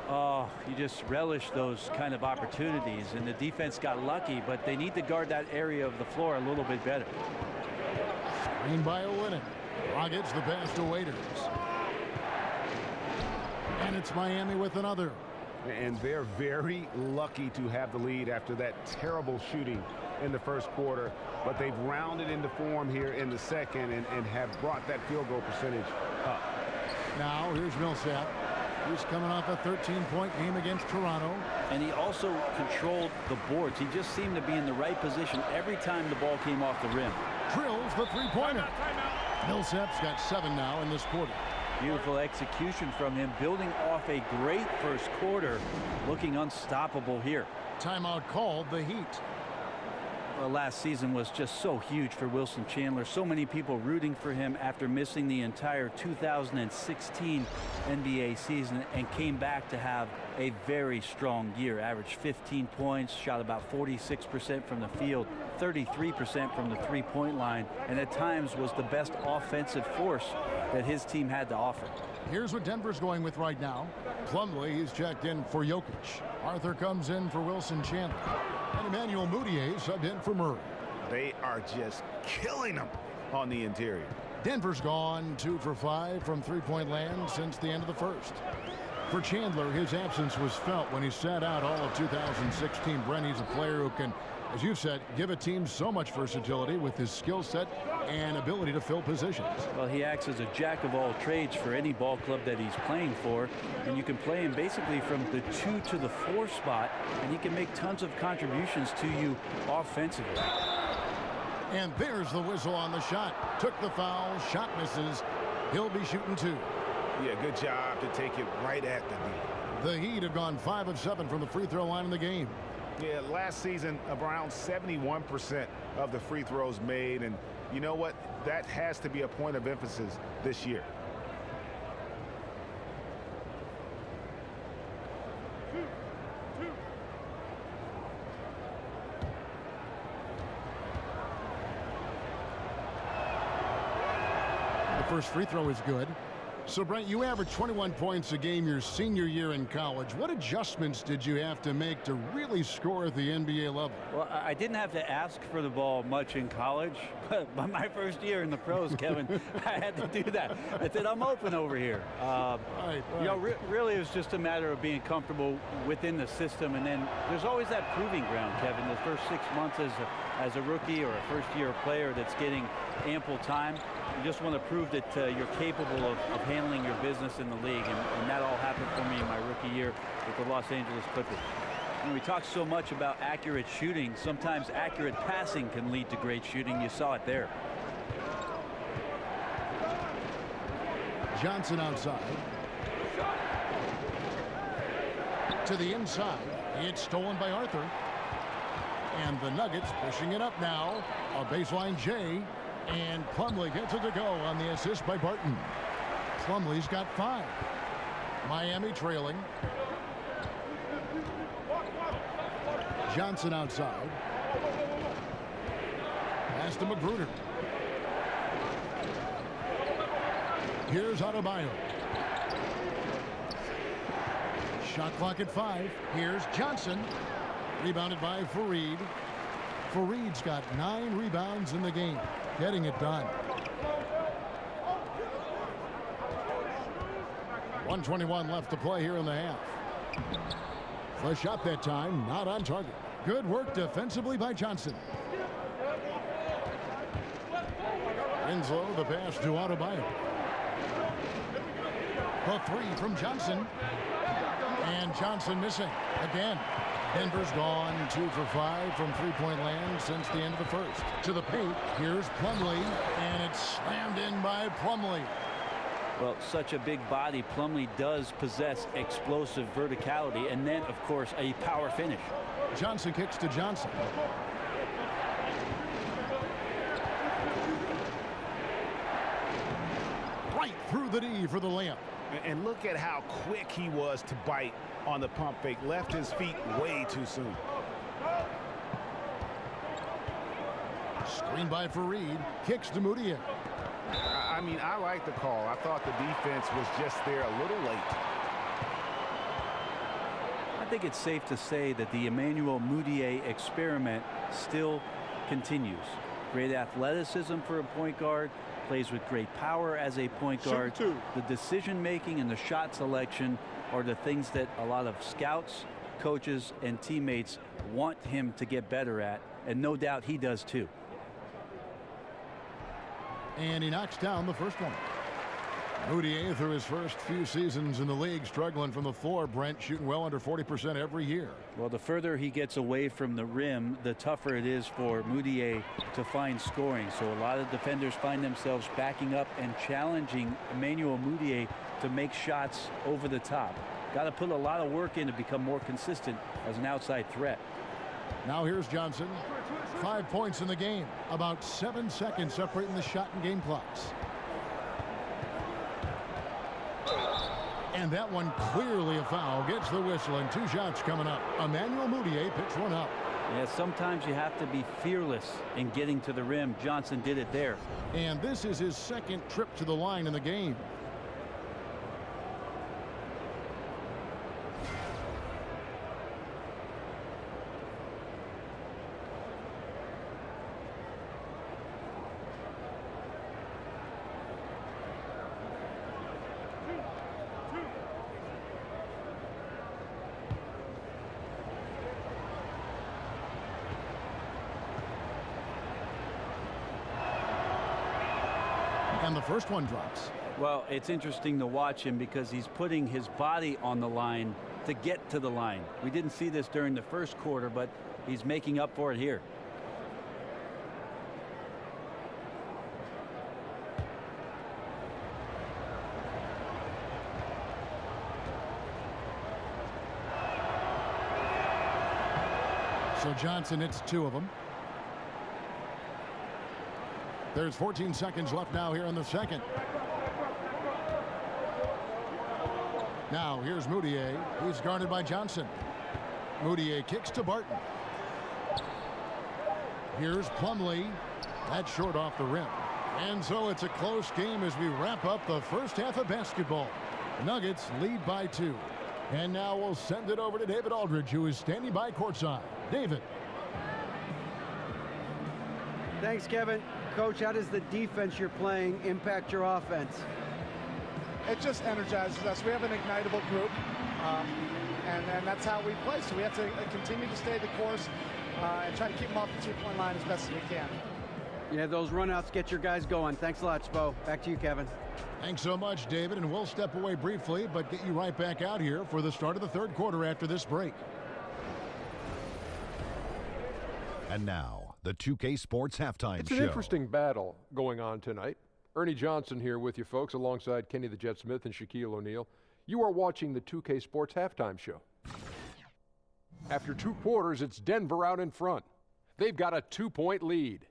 Speaker 7: Oh, you just relish those kind of opportunities. And the defense got lucky, but they need to guard that area of the floor a little bit better.
Speaker 5: Screen by Olynyk. Rockets the pass to Waiters. And it's Miami with another.
Speaker 8: And they're very lucky to have the lead after that terrible shooting in the first quarter. But they've rounded into form here in the second and have brought that field goal percentage up.
Speaker 5: Now here's Millsap. He's coming off a 13-point game against Toronto.
Speaker 7: And he also controlled the boards. He just seemed to be in the right position every time the ball came off the rim.
Speaker 5: Drills the three-pointer. Millsap's got 7 now in this quarter.
Speaker 7: Beautiful execution from him, building off a great first quarter, looking unstoppable here.
Speaker 5: Timeout called, the Heat.
Speaker 7: Well, last season was just so huge for Wilson Chandler. So many people rooting for him after missing the entire 2016 NBA season and came back to have a very strong year. Averaged 15 points, shot about 46% from the field, 33% from the three-point line, and at times was the best offensive force that his team had to offer.
Speaker 5: Here's what Denver's going with right now. Plumlee is checked in for Jokic. Arthur comes in for Wilson Chandler. And Emmanuel Mudiay subbed in for Murray.
Speaker 6: They are just killing them on the interior.
Speaker 5: Denver's gone 2 for 5 from three-point land since the end of the first. For Chandler, his absence was felt when he sat out all of 2016. Brent, he's a player who can, as you said, give a team so much versatility with his skill set and ability to fill positions.
Speaker 7: Well, he acts as a jack of all trades for any ball club that he's playing for, and you can play him basically from the 2 to the 4 spot, and he can make tons of contributions to you offensively.
Speaker 5: And there's the whistle on the shot. Took the foul, shot misses. He'll be shooting 2.
Speaker 6: Yeah, good job to take it right at the D.
Speaker 5: The Heat have gone 5 of 7 from the free throw line in the game.
Speaker 6: Yeah, last season, around 71% of the free throws made. And you know what? That has to be a point of emphasis this year.
Speaker 5: The first free throw is good. So, Brent, you averaged 21 points a game your senior year in college. What adjustments did you have to make to really score at the NBA level?
Speaker 7: Well, I didn't have to ask for the ball much in college, but my first year in the pros, Kevin, I had to do that. I said, I'm open over here.
Speaker 5: Right.
Speaker 7: You know, really it was just a matter of being comfortable within the system, and then there's always that proving ground, Kevin. The first 6 months as a rookie or a first-year player that's getting ample time, you just want to prove that you're capable of handling your business in the league, and that all happened for me in my rookie year with the Los Angeles Clippers. And we talk so much about accurate shooting. Sometimes accurate passing can lead to great shooting. You saw it there.
Speaker 5: Johnson outside. To the inside. It's stolen by Arthur. And the Nuggets pushing it up now. A baseline J. And Plumlee gets it to go on the assist by Barton. Plumlee's got 5. Miami trailing. Johnson outside. Pass to Magruder. Here's Adebayo. Shot clock at 5. Here's Johnson. Rebounded by Fareed. Fareed's got 9 rebounds in the game. Getting it done. 1:21 left to play here in the half. The shot that time, not on target. Good work defensively by Johnson. Winslow, the pass to Adebayo. The 3 from Johnson. And Johnson missing again. Denver's gone 2 for 5 from three-point land since the end of the first. To the paint, here's Plumlee, and it's slammed in by Plumlee.
Speaker 7: Well, such a big body, Plumlee does possess explosive verticality, and then, of course, a power finish.
Speaker 5: Johnson kicks to Johnson. Right through the D for the layup.
Speaker 6: And look at how quick he was to bite on the pump fake. Left his feet way too soon.
Speaker 5: Screen by Fareed. Kicks to Moutier.
Speaker 6: I mean, I like the call. I thought the defense was just there a little late.
Speaker 7: I think it's safe to say that the Emmanuel Moutier experiment still continues. Great athleticism for a point guard. Plays with great power as a point guard. The decision making and the shot selection are the things that a lot of scouts, coaches, and teammates want him to get better at, and no doubt he does too.
Speaker 5: And he knocks down the first one. Moutier, through his first few seasons in the league, struggling from the floor. Brent shooting well under 40% every year.
Speaker 7: Well, the further he gets away from the rim, the tougher it is for Moutier to find scoring. So a lot of defenders find themselves backing up and challenging Emmanuel Moutier to make shots over the top. Got to put a lot of work in to become more consistent as an outside threat.
Speaker 5: Now here's Johnson. 5 points in the game. About 7 seconds separating the shot and game clocks. And that one clearly a foul. Gets the whistle, and 2 shots coming up. Emmanuel Moutier picks one up.
Speaker 7: Yeah, sometimes you have to be fearless in getting to the rim. Johnson did it there.
Speaker 5: And this is his second trip to the line in the game. And the first one drops.
Speaker 7: Well, it's interesting to watch him because he's putting his body on the line to get to the line. We didn't see this during the first quarter, but he's making up for it here.
Speaker 5: So Johnson hits 2 of them. There's 14 seconds left now here in the second. Now here's Moutier. He's guarded by Johnson. Moutier kicks to Barton. Here's Plumlee. That's short off the rim. And so it's a close game as we wrap up the first half of basketball. Nuggets lead by 2. And now we'll send it over to David Aldridge, who is standing by courtside. David.
Speaker 9: Thanks, Kevin. Coach, how does the defense you're playing impact your offense?
Speaker 12: It just energizes us. We have an ignitable group, and that's how we play. So we have to continue to stay the course and try to keep them off the two-point line as best as we can.
Speaker 9: Yeah, those runouts get your guys going. Thanks a lot, Spo. Back to you, Kevin.
Speaker 5: Thanks so much, David, and we'll step away briefly, but get you right back out here for the start of the third quarter after this break.
Speaker 1: And now, the 2K Sports Halftime
Speaker 2: It's an
Speaker 1: Show.
Speaker 2: interesting battle going on tonight. Ernie Johnson here with you folks, alongside Kenny the Jet Smith and Shaquille O'Neal. You are watching the 2K Sports Halftime Show. After 2 quarters, it's Denver out in front. They've got a 2-point lead.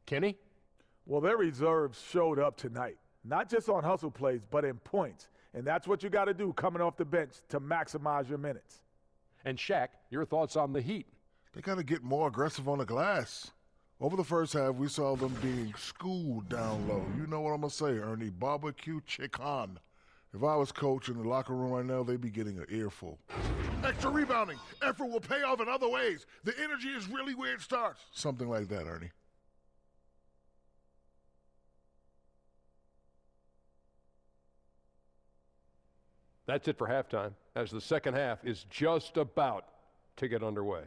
Speaker 2: Kenny?
Speaker 3: Well, their reserves showed up tonight, not just on hustle plays, but in points. And that's what you got to do coming off the bench to maximize your minutes.
Speaker 2: And Shaq, your thoughts on the Heat?
Speaker 4: They got to get more aggressive on the glass. Over the first half, we saw them being schooled down low. You know what I'm going to say, Ernie. Barbecue chicken. If I was coach in the locker room right now, they'd be getting an earful. Extra rebounding. Effort will pay off in other ways. The energy is really where it starts. Something like that, Ernie.
Speaker 2: That's it for halftime, as the second half is just about to get underway.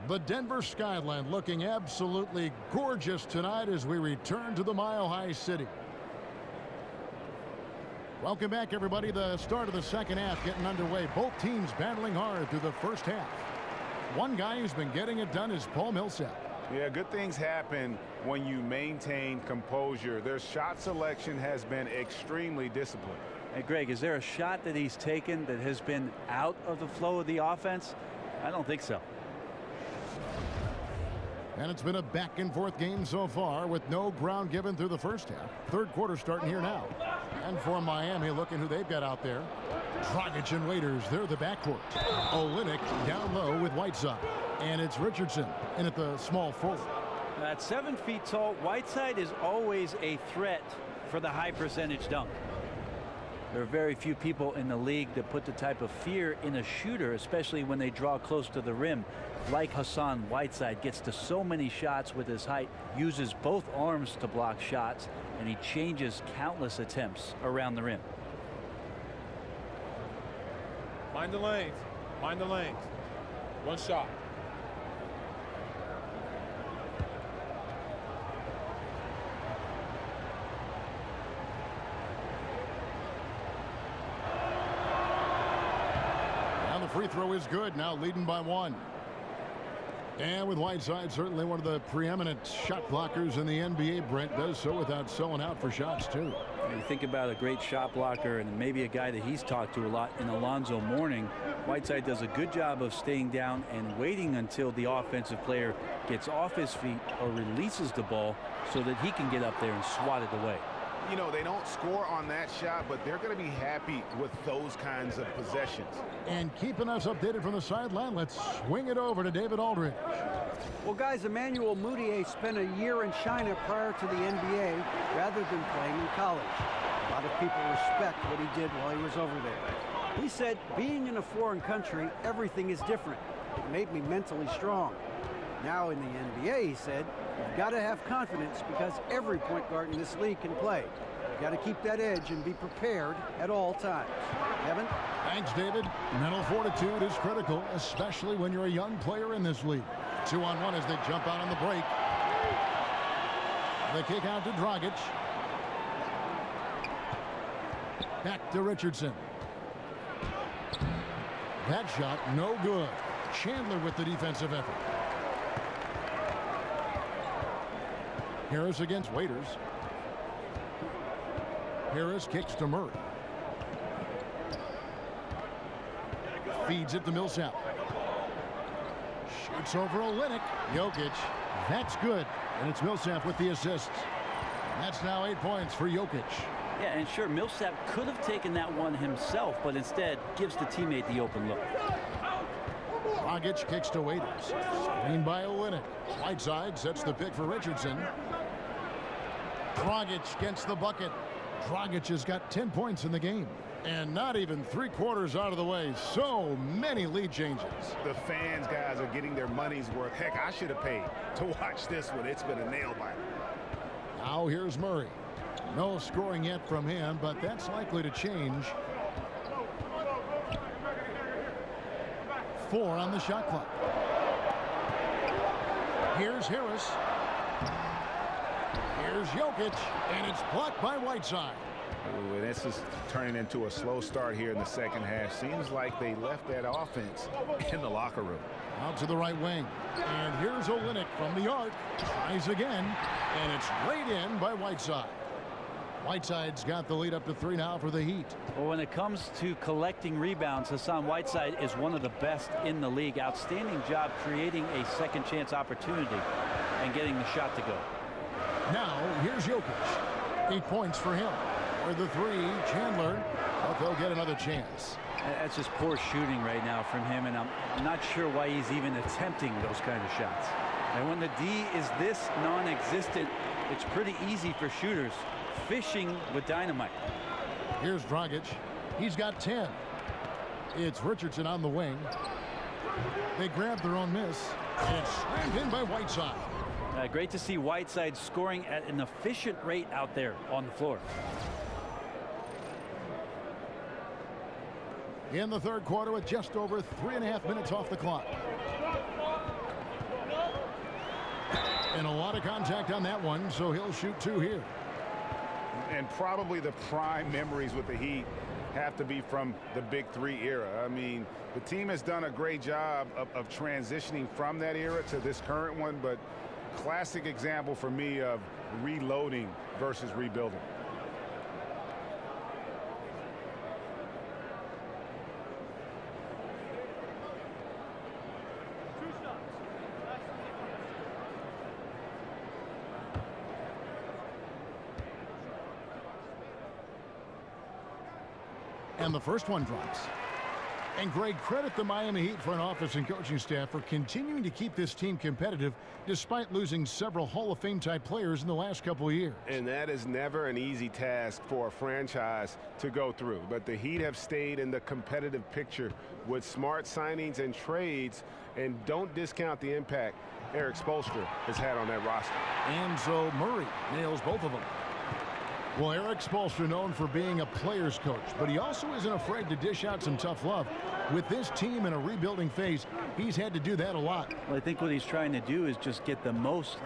Speaker 5: The Denver skyline looking absolutely gorgeous tonight as we return to the Mile High City. Welcome back, everybody. The start of the second half getting underway. Both teams battling hard through the first half. One guy who's been getting it done is Paul Millsap.
Speaker 6: Yeah, good things happen when you maintain composure. Their shot selection has been extremely disciplined.
Speaker 7: Hey, Greg, is there a shot that he's taken that has been out of the flow of the offense? I don't think so.
Speaker 5: And it's been a back-and-forth game so far with no ground given through the first half. Third quarter starting here now. And for Miami, looking who they've got out there. Dragic and Waiters, they're the backcourt. Olynyk down low with Whiteside. And it's Richardson in at the small forward.
Speaker 7: At 7 feet tall, Whiteside is always a threat for the high percentage dunk. There are very few people in the league that put the type of fear in a shooter, especially when they draw close to the rim. Like Hassan Whiteside, gets to so many shots with his height, uses both arms to block shots, and he changes countless attempts around the rim.
Speaker 10: Mind the lanes. Mind the lanes. One shot.
Speaker 5: And the free throw is good, now leading by 1. And with Whiteside, certainly one of the preeminent shot blockers in the NBA, Brent does so without selling out for shots, too.
Speaker 7: You think about a great shot blocker and maybe a guy that he's talked to a lot in Alonzo Mourning. Whiteside does a good job of staying down and waiting until the offensive player gets off his feet or releases the ball so that he can get up there and swat it away.
Speaker 6: You know, they don't score on that shot, but they're going to be happy with those kinds of possessions.
Speaker 5: And keeping us updated from the sideline, let's swing it over to David Aldridge.
Speaker 9: Well, guys, Emmanuel Mudiay spent a year in China prior to the NBA rather than playing in college. A lot of people respect what he did while he was over there. He said, being in a foreign country, everything is different. It made me mentally strong. Now in the NBA, he said, you've got to have confidence because every point guard in this league can play. You've got to keep that edge and be prepared at all times. Kevin?
Speaker 5: Thanks, David. Mental fortitude is critical, especially when you're a young player in this league. 2-on-1 as they jump out on the break. The kick out to Dragic. Back to Richardson. That shot, no good. Chandler with the defensive effort. Harris against Waiters. Harris kicks to Murray. Feeds it to Millsap. Shoots over Olynyk. Jokic. That's good. And it's Millsap with the assists. That's now 8 points for Jokic.
Speaker 7: Yeah, and sure, Millsap could have taken that one himself, but instead gives the teammate the open look.
Speaker 5: Dragic kicks to Waiters. Screen by Olynyk. Whiteside sets the pick for Richardson. Dragic gets the bucket. Dragic has got 10 points in the game. And not even 3/4 out of the way. So many lead changes.
Speaker 6: The fans, guys, are getting their money's worth. Heck, I should have paid to watch this one. It's been a nail-biter.
Speaker 5: Now here's Murray. No scoring yet from him, but that's likely to change. 4 on the shot clock. Here's Harris. Here's Jokic, and it's blocked by Whiteside.
Speaker 6: Ooh, and this is turning into a slow start here in the second half. Seems like they left that offense in the locker room.
Speaker 5: Out to the right wing. And here's Olynyk from the arc. Tries again, and it's laid in by Whiteside. Whiteside's got the lead up to 3 now for the Heat.
Speaker 7: Well, when it comes to collecting rebounds, Hassan Whiteside is one of the best in the league. Outstanding job creating a second chance opportunity and getting the shot to go.
Speaker 5: Now, here's Jokic. 8 points for him. For the 3, Chandler, but they'll get another chance.
Speaker 7: That's just poor shooting right now from him, and I'm not sure why he's even attempting those kind of shots. And when the D is this non-existent, it's pretty easy for shooters. Fishing with dynamite.
Speaker 5: Here's Dragic. He's got 10. It's Richardson on the wing. They grab their own miss, and it's slammed in by Whiteside.
Speaker 7: Great to see Whiteside scoring at an efficient rate out there on the floor.
Speaker 5: In the third quarter with just over 3.5 minutes off the clock. And a lot of contact on that one, so he'll shoot 2 here.
Speaker 6: And probably the prime memories with the Heat have to be from the Big 3 era. I mean, the team has done a great job of transitioning from that era to this current one, but classic example for me of reloading versus rebuilding.
Speaker 5: And the first one drops. And Greg, credit the Miami Heat front office and coaching staff for continuing to keep this team competitive despite losing several Hall of Fame type players in the last couple of years.
Speaker 8: And that is never an easy task for a franchise to go through. But the Heat have stayed in the competitive picture with smart signings and trades, and don't discount the impact Eric Spoelstra has had on that roster.
Speaker 5: And so Murray nails both of them. Well, Eric Spoelstra known for being a player's coach, but he also isn't afraid to dish out some tough love. With this team in a rebuilding phase, he's had to do that a lot.
Speaker 7: Well, I think what he's trying to do is just get the most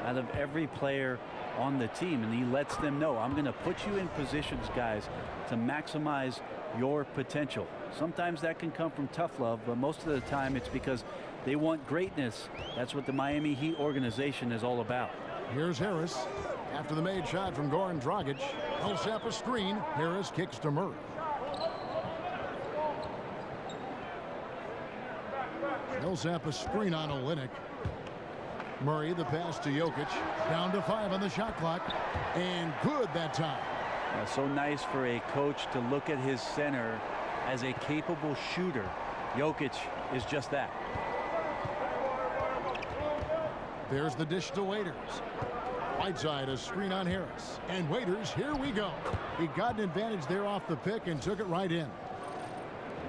Speaker 7: out of every player on the team, and he lets them know, I'm going to put you in positions, guys, to maximize your potential. Sometimes that can come from tough love, but most of the time it's because they want greatness. That's what the Miami Heat organization is all about.
Speaker 5: Here's Harris. After the made shot from Goran Dragic, Millsap a screen. Harris kicks to Murray. Millsap a screen on Olynyk. Murray the pass to Jokic. Down to 5 on the shot clock. And good that time.
Speaker 7: So nice for a coach to look at his center as a capable shooter. Jokic is just that.
Speaker 5: There's the dish to Waiters. Whiteside a screen on Harris. And Waiters, here we go. He got an advantage there off the pick and took it right in.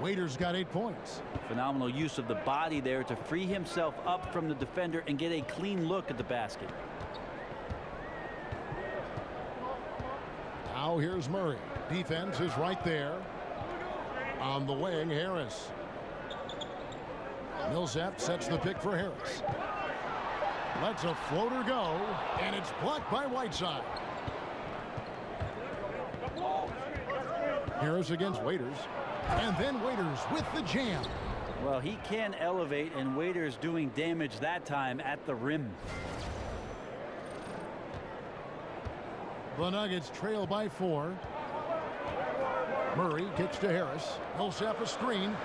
Speaker 5: Waiters got 8 points.
Speaker 7: Phenomenal use of the body there to free himself up from the defender and get a clean look at the basket.
Speaker 5: Now here's Murray. Defense is right there. On the wing, Harris. Millsap sets the pick for Harris. Lets a floater go, and it's blocked by Whiteside. Harris against Waiters, and then Waiters with the jam.
Speaker 7: Well, he can elevate, and Waiters doing damage that time at the rim.
Speaker 5: The Nuggets trail by 4. Murray kicks to Harris. Millsap a screen.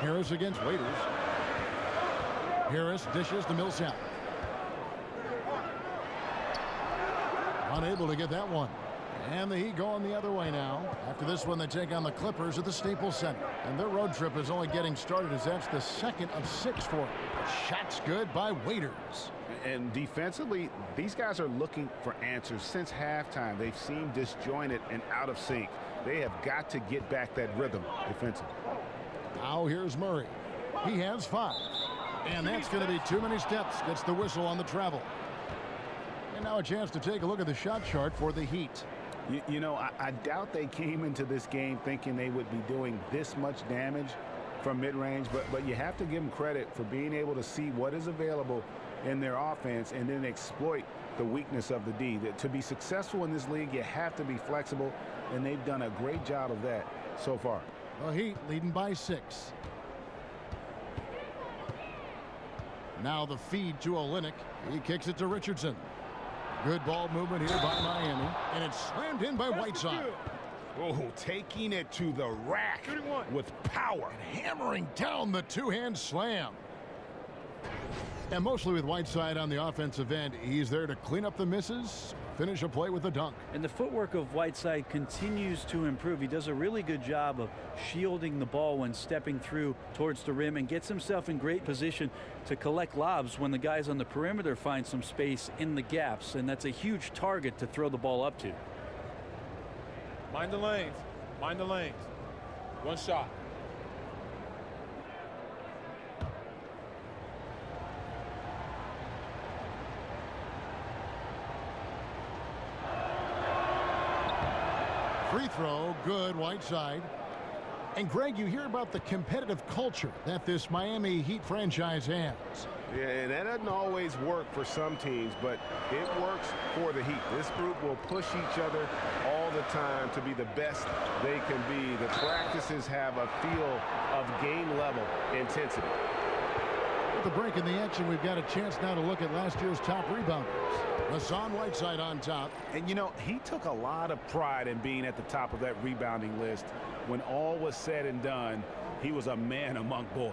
Speaker 5: Harris against Waiters. Harris dishes to Millsap. Unable to get that one. And the Heat going the other way now. After this one, they take on the Clippers at the Staples Center. And their road trip is only getting started as that's the second of 6 for them. Shot's good by Waiters.
Speaker 6: And defensively, these guys are looking for answers since halftime. They've seemed disjointed and out of sync. They have got to get back that rhythm defensively.
Speaker 5: Now here's Murray. He has 5. And that's going to be too many steps. Gets the whistle on the travel. And now a chance to take a look at the shot chart for the Heat.
Speaker 6: You know, I doubt they came into this game thinking they would be doing this much damage from mid-range, but you have to give them credit for being able to see what is available in their offense and then exploit the weakness of the D. To be successful in this league, you have to be flexible, and they've done a great job of that so far.
Speaker 5: The Heat leading by 6. Now the feed to Olynyk. He kicks it to Richardson. Good ball movement here by Miami. And it's slammed in by Whiteside.
Speaker 6: Oh, taking it to the rack with power.
Speaker 5: And hammering down the two-hand slam. And mostly with Whiteside on the offensive end, he's there to clean up the misses, finish a play with a dunk.
Speaker 7: And the footwork of Whiteside continues to improve. He does a really good job of shielding the ball when stepping through towards the rim and gets himself in great position to collect lobs when the guys on the perimeter find some space in the gaps. And that's a huge target to throw the ball up to.
Speaker 10: Mind the lanes. Mind the lanes. One shot.
Speaker 5: Free throw, good, Whiteside. And Greg, you hear about the competitive culture that this Miami Heat franchise has.
Speaker 8: Yeah, and that doesn't always work for some teams, but it works for the Heat. This group will push each other all the time to be the best they can be. The practices have a feel of game-level intensity.
Speaker 5: With the break in the action, we've got a chance now to look at last year's top rebounders. Hassan Whiteside on top.
Speaker 6: And, you know, he took a lot of pride in being at the top of that rebounding list. When all was said and done, he was a man among boys.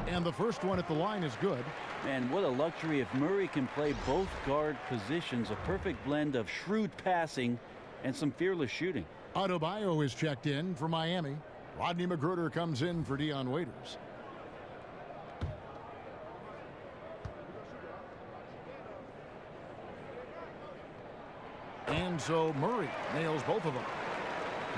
Speaker 5: And the first one at the line is good.
Speaker 7: And what a luxury if Murray can play both guard positions. A perfect blend of shrewd passing and some fearless shooting.
Speaker 5: Adebayo is checked in for Miami. Rodney McGruder comes in for Dion Waiters. And so Murray nails both of them.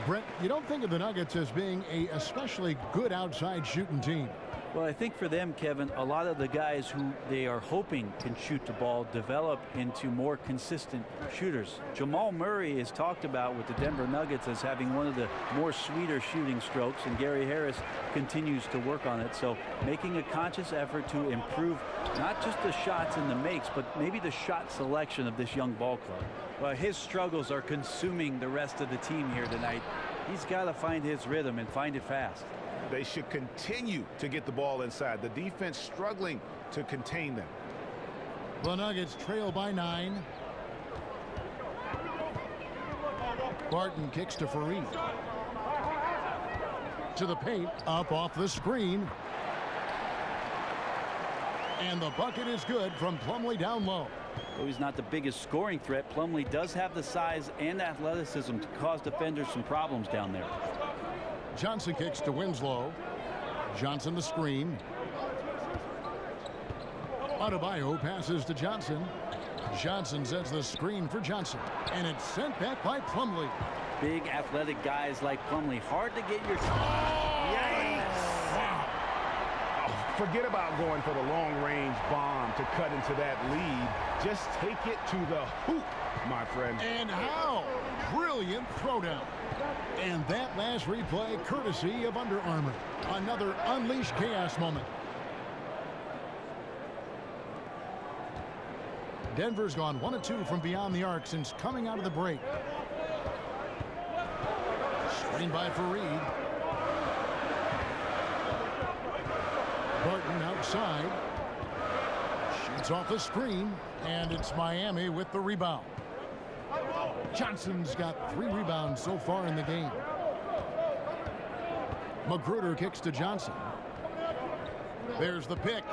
Speaker 5: Brett, you don't think of the Nuggets as being a especially good outside shooting team.
Speaker 7: Well, I think for them, Kevin, a lot of the guys who they are hoping can shoot the ball develop into more consistent shooters. Jamal Murray is talked about with the Denver Nuggets as having one of the more sweeter shooting strokes, and Gary Harris continues to work on it. So making a conscious effort to improve not just the shots and the makes, but maybe the shot selection of this young ball club. Well, his struggles are consuming the rest of the team here tonight. He's got to find his rhythm and find it fast.
Speaker 6: They should continue to get the ball inside. The defense struggling to contain them.
Speaker 5: The Nuggets trail by 9. Barton kicks to Fareed. To the paint, up off the screen. And the bucket is good from Plumlee down low.
Speaker 7: Though he's not the biggest scoring threat, Plumlee does have the size and athleticism to cause defenders some problems down there.
Speaker 5: Johnson kicks to Winslow. Johnson the screen. Adebayo passes to Johnson. Johnson sets the screen for Johnson. And it's sent back by Plumlee.
Speaker 7: Big athletic guys like Plumlee. Hard to get your...
Speaker 6: Yikes! Wow. Oh, forget about going for the long-range bomb to cut into that lead. Just take it to the hoop, my friend.
Speaker 5: And how? Brilliant throwdown. And that last replay courtesy of Under Armour. Another unleashed chaos moment. Denver's gone 1 of 2 from beyond the arc since coming out of the break. Screen by Fareed. Barton outside. Shoots off the screen. And it's Miami with the rebound. Johnson's got 3 rebounds so far in the game. Magruder kicks to Johnson. There's the pick.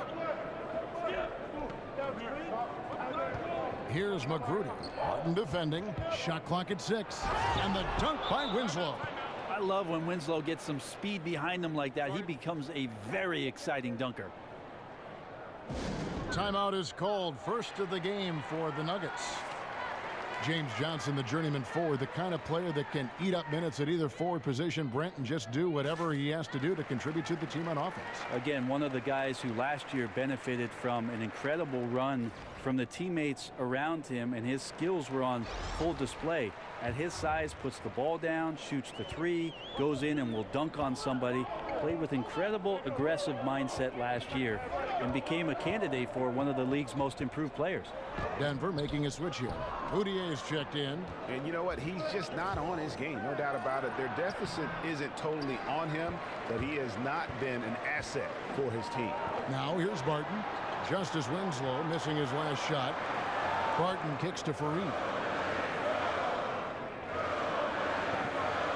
Speaker 5: Here's Magruder. Martin defending. Shot clock at 6. And the dunk by Winslow.
Speaker 7: I love when Winslow gets some speed behind him like that. He becomes a very exciting dunker.
Speaker 5: Timeout is called. First of the game for the Nuggets. James Johnson, the journeyman forward, the kind of player that can eat up minutes at either forward position, Brent, and just do whatever he has to do to contribute to the team on offense.
Speaker 7: Again, one of the guys who last year benefited from an incredible run from the teammates around him, and his skills were on full display. At his size, puts the ball down, shoots the 3, goes in and will dunk on somebody. Played with incredible aggressive mindset last year and became a candidate for one of the league's most improved players.
Speaker 5: Denver making a switch here. Moutier is checked in.
Speaker 6: And you know what? He's just not on his game. No doubt about it. Their deficit isn't totally on him, but he has not been an asset for his team.
Speaker 5: Now here's Barton. Justice Winslow missing his last shot. Barton kicks to Fareed.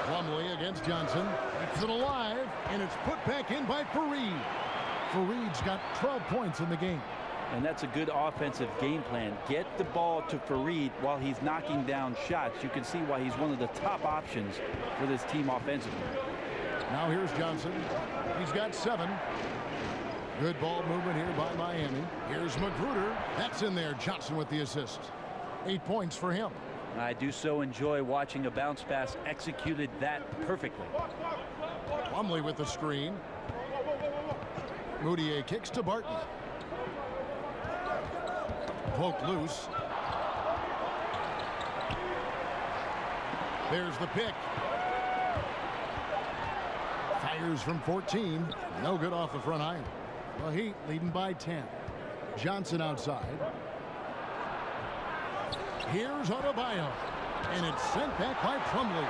Speaker 5: Plumlee against Johnson. Keeps it alive, and it's put back in by Fareed. Fareed's got 12 points in the game.
Speaker 7: And that's a good offensive game plan. Get the ball to Fareed while he's knocking down shots. You can see why he's one of the top options for this team offensively.
Speaker 5: Now here's Johnson. He's got 7. Good ball movement here by Miami. Here's Magruder. That's in there. Johnson with the assist. 8 points for him.
Speaker 7: I do so enjoy watching a bounce pass executed that perfectly.
Speaker 5: Plumlee with the screen. Moutier kicks to Barton. Poked loose. There's the pick. Fires from 14. No good off the front iron. The Heat leading by 10. Johnson outside. Here's Adebayo. And it's sent back by Plumlee.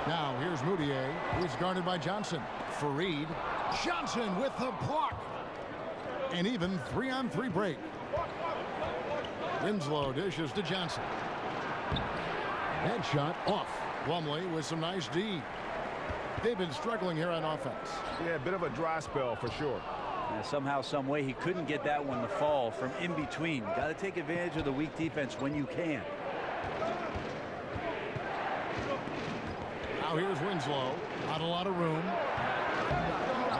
Speaker 5: Now here's Moutier. He's guarded by Johnson. Fareed. Johnson with the block. An even 3-on-3 break. Winslow dishes to Johnson. Headshot off. Plumlee with some nice D. They've been struggling here on offense.
Speaker 6: Yeah, a bit of a dry spell for sure.
Speaker 7: Somehow, some way, he couldn't get that one to fall from in between. Got to take advantage of the weak defense when you can.
Speaker 5: Now here's Winslow. Not a lot of room.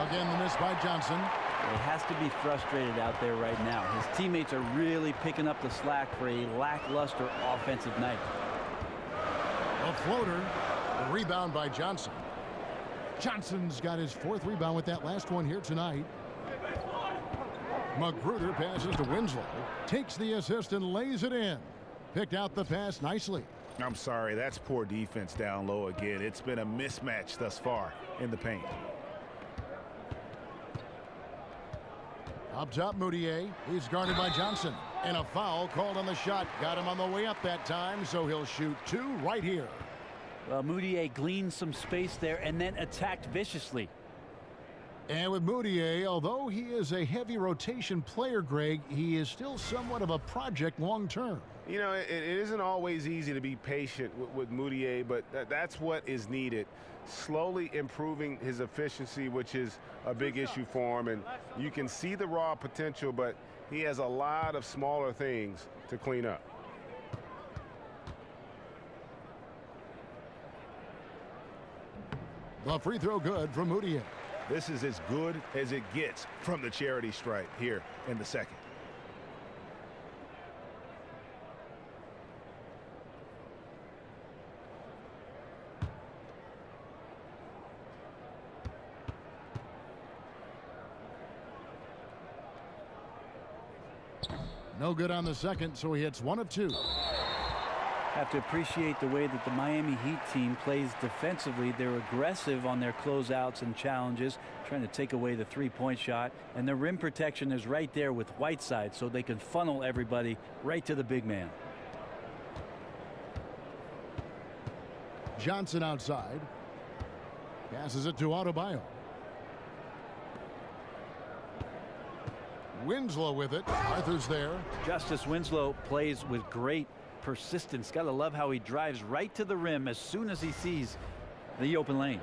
Speaker 5: Again, the miss by Johnson.
Speaker 7: He has to be frustrated out there right now. His teammates are really picking up the slack for a lackluster offensive night.
Speaker 5: A floater. A rebound by Johnson. Johnson's got his 4th rebound with that last one here tonight. Magruder passes to Winslow. Takes the assist and lays it in. Picked out the pass nicely.
Speaker 6: I'm sorry, that's poor defense down low again. It's been a mismatch thus far in the paint.
Speaker 5: Up top, Moutier. He's guarded by Johnson. And a foul called on the shot. Got him on the way up that time, so he'll shoot 2 right here.
Speaker 7: Well, Moutier gleaned some space there and then attacked viciously.
Speaker 5: And with Moutier, although he is a heavy rotation player, Greg, he is still somewhat of a project long term.
Speaker 6: You know, it isn't always easy to be patient with Moutier, but that's what is needed. Slowly improving his efficiency, which is a big issue for him. And you can see the raw potential, but he has a lot of smaller things to clean up.
Speaker 5: The free throw good from Moutier.
Speaker 6: This is as good as it gets from the charity stripe here in the second.
Speaker 5: No good on the second, so he hits 1 of 2.
Speaker 7: Have to appreciate the way that the Miami Heat team plays defensively. They're aggressive on their closeouts and challenges, trying to take away the 3-point shot. And the rim protection is right there with Whiteside, so they can funnel everybody right to the big man.
Speaker 5: Johnson outside. Passes it to Adebayo. Winslow with it. Arthur's there.
Speaker 7: Justice Winslow plays with great persistence. Gotta love how he drives right to the rim as soon as he sees the open lane.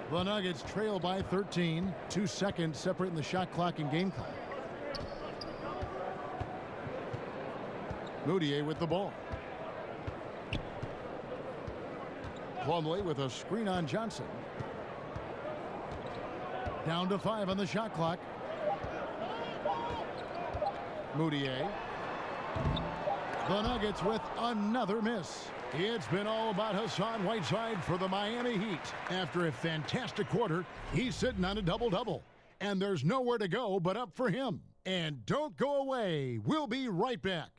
Speaker 5: The Nuggets trail by 13. 2 seconds separating the shot clock and game clock. Moutier with the ball. Plumlee with a screen on Johnson. Down to 5 on the shot clock. Moutier. The Nuggets with another miss. It's been all about Hassan Whiteside for the Miami Heat. After a fantastic quarter, he's sitting on a double-double. And there's nowhere to go but up for him. And don't go away. We'll be right back.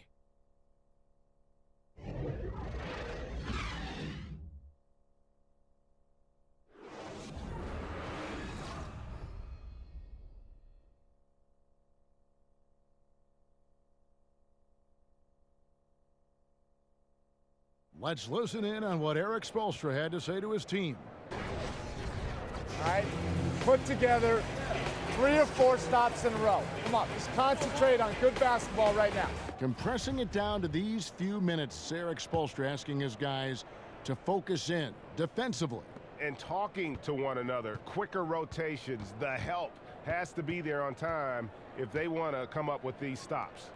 Speaker 5: Let's listen in on what Eric Spoelstra had to say to his team.
Speaker 12: All right, put together 3 or 4 stops in a row. Come on, just concentrate on good basketball right now.
Speaker 5: Compressing it down to these few minutes, Eric Spoelstra asking his guys to focus in defensively.
Speaker 8: And talking to one another, quicker rotations, the help has to be there on time if they want to come up with these stops.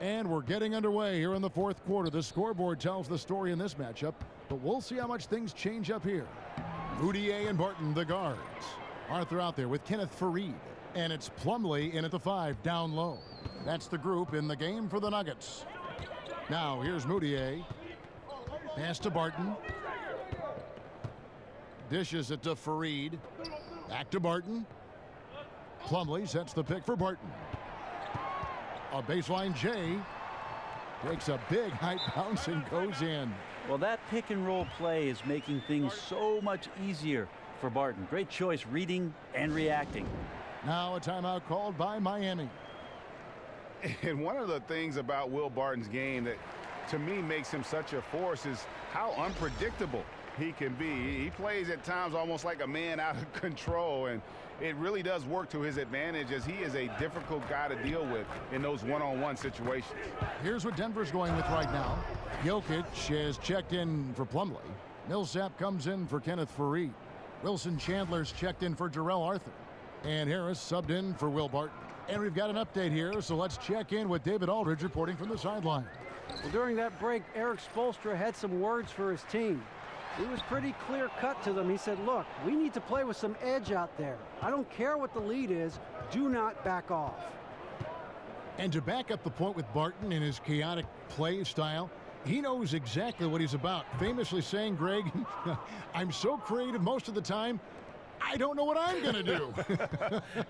Speaker 5: And we're getting underway here in the 4th quarter. The scoreboard tells the story in this matchup, but we'll see how much things change up here. Moutier and Barton, the guards. Arthur out there with Kenneth Faried. And it's Plumlee in at the 5, down low. That's the group in the game for the Nuggets. Now, here's Moutier. Pass to Barton. Dishes it to Faried. Back to Barton. Plumlee sets the pick for Barton. A baseline J. Takes a big high bounce and goes in.
Speaker 7: Well, that pick and roll play is making things so much easier for Barton. Great choice reading and reacting.
Speaker 5: Now a timeout called by Miami.
Speaker 6: And one of the things about Will Barton's game that to me makes him such a force is how unpredictable he can be. He plays at times almost like a man out of control, and it really does work to his advantage as he is a difficult guy to deal with in those one-on-one situations.
Speaker 5: Here's what Denver's going with right now. Jokic has checked in for Plumlee. Millsap comes in for Kenneth Faried. Wilson Chandler's checked in for Jarrell Arthur. And Harris subbed in for Will Barton. And we've got an update here, so let's check in with David Aldridge reporting from the sideline.
Speaker 9: Well, during that break, Eric Spoelstra had some words for his team. He was pretty clear-cut to them. He said, look, we need to play with some edge out there. I don't care what the lead is. Do not back off.
Speaker 5: And to back up the point with Barton in his chaotic play style, he knows exactly what he's about. Famously saying, Greg, I'm so creative most of the time, I don't know what I'm going to do.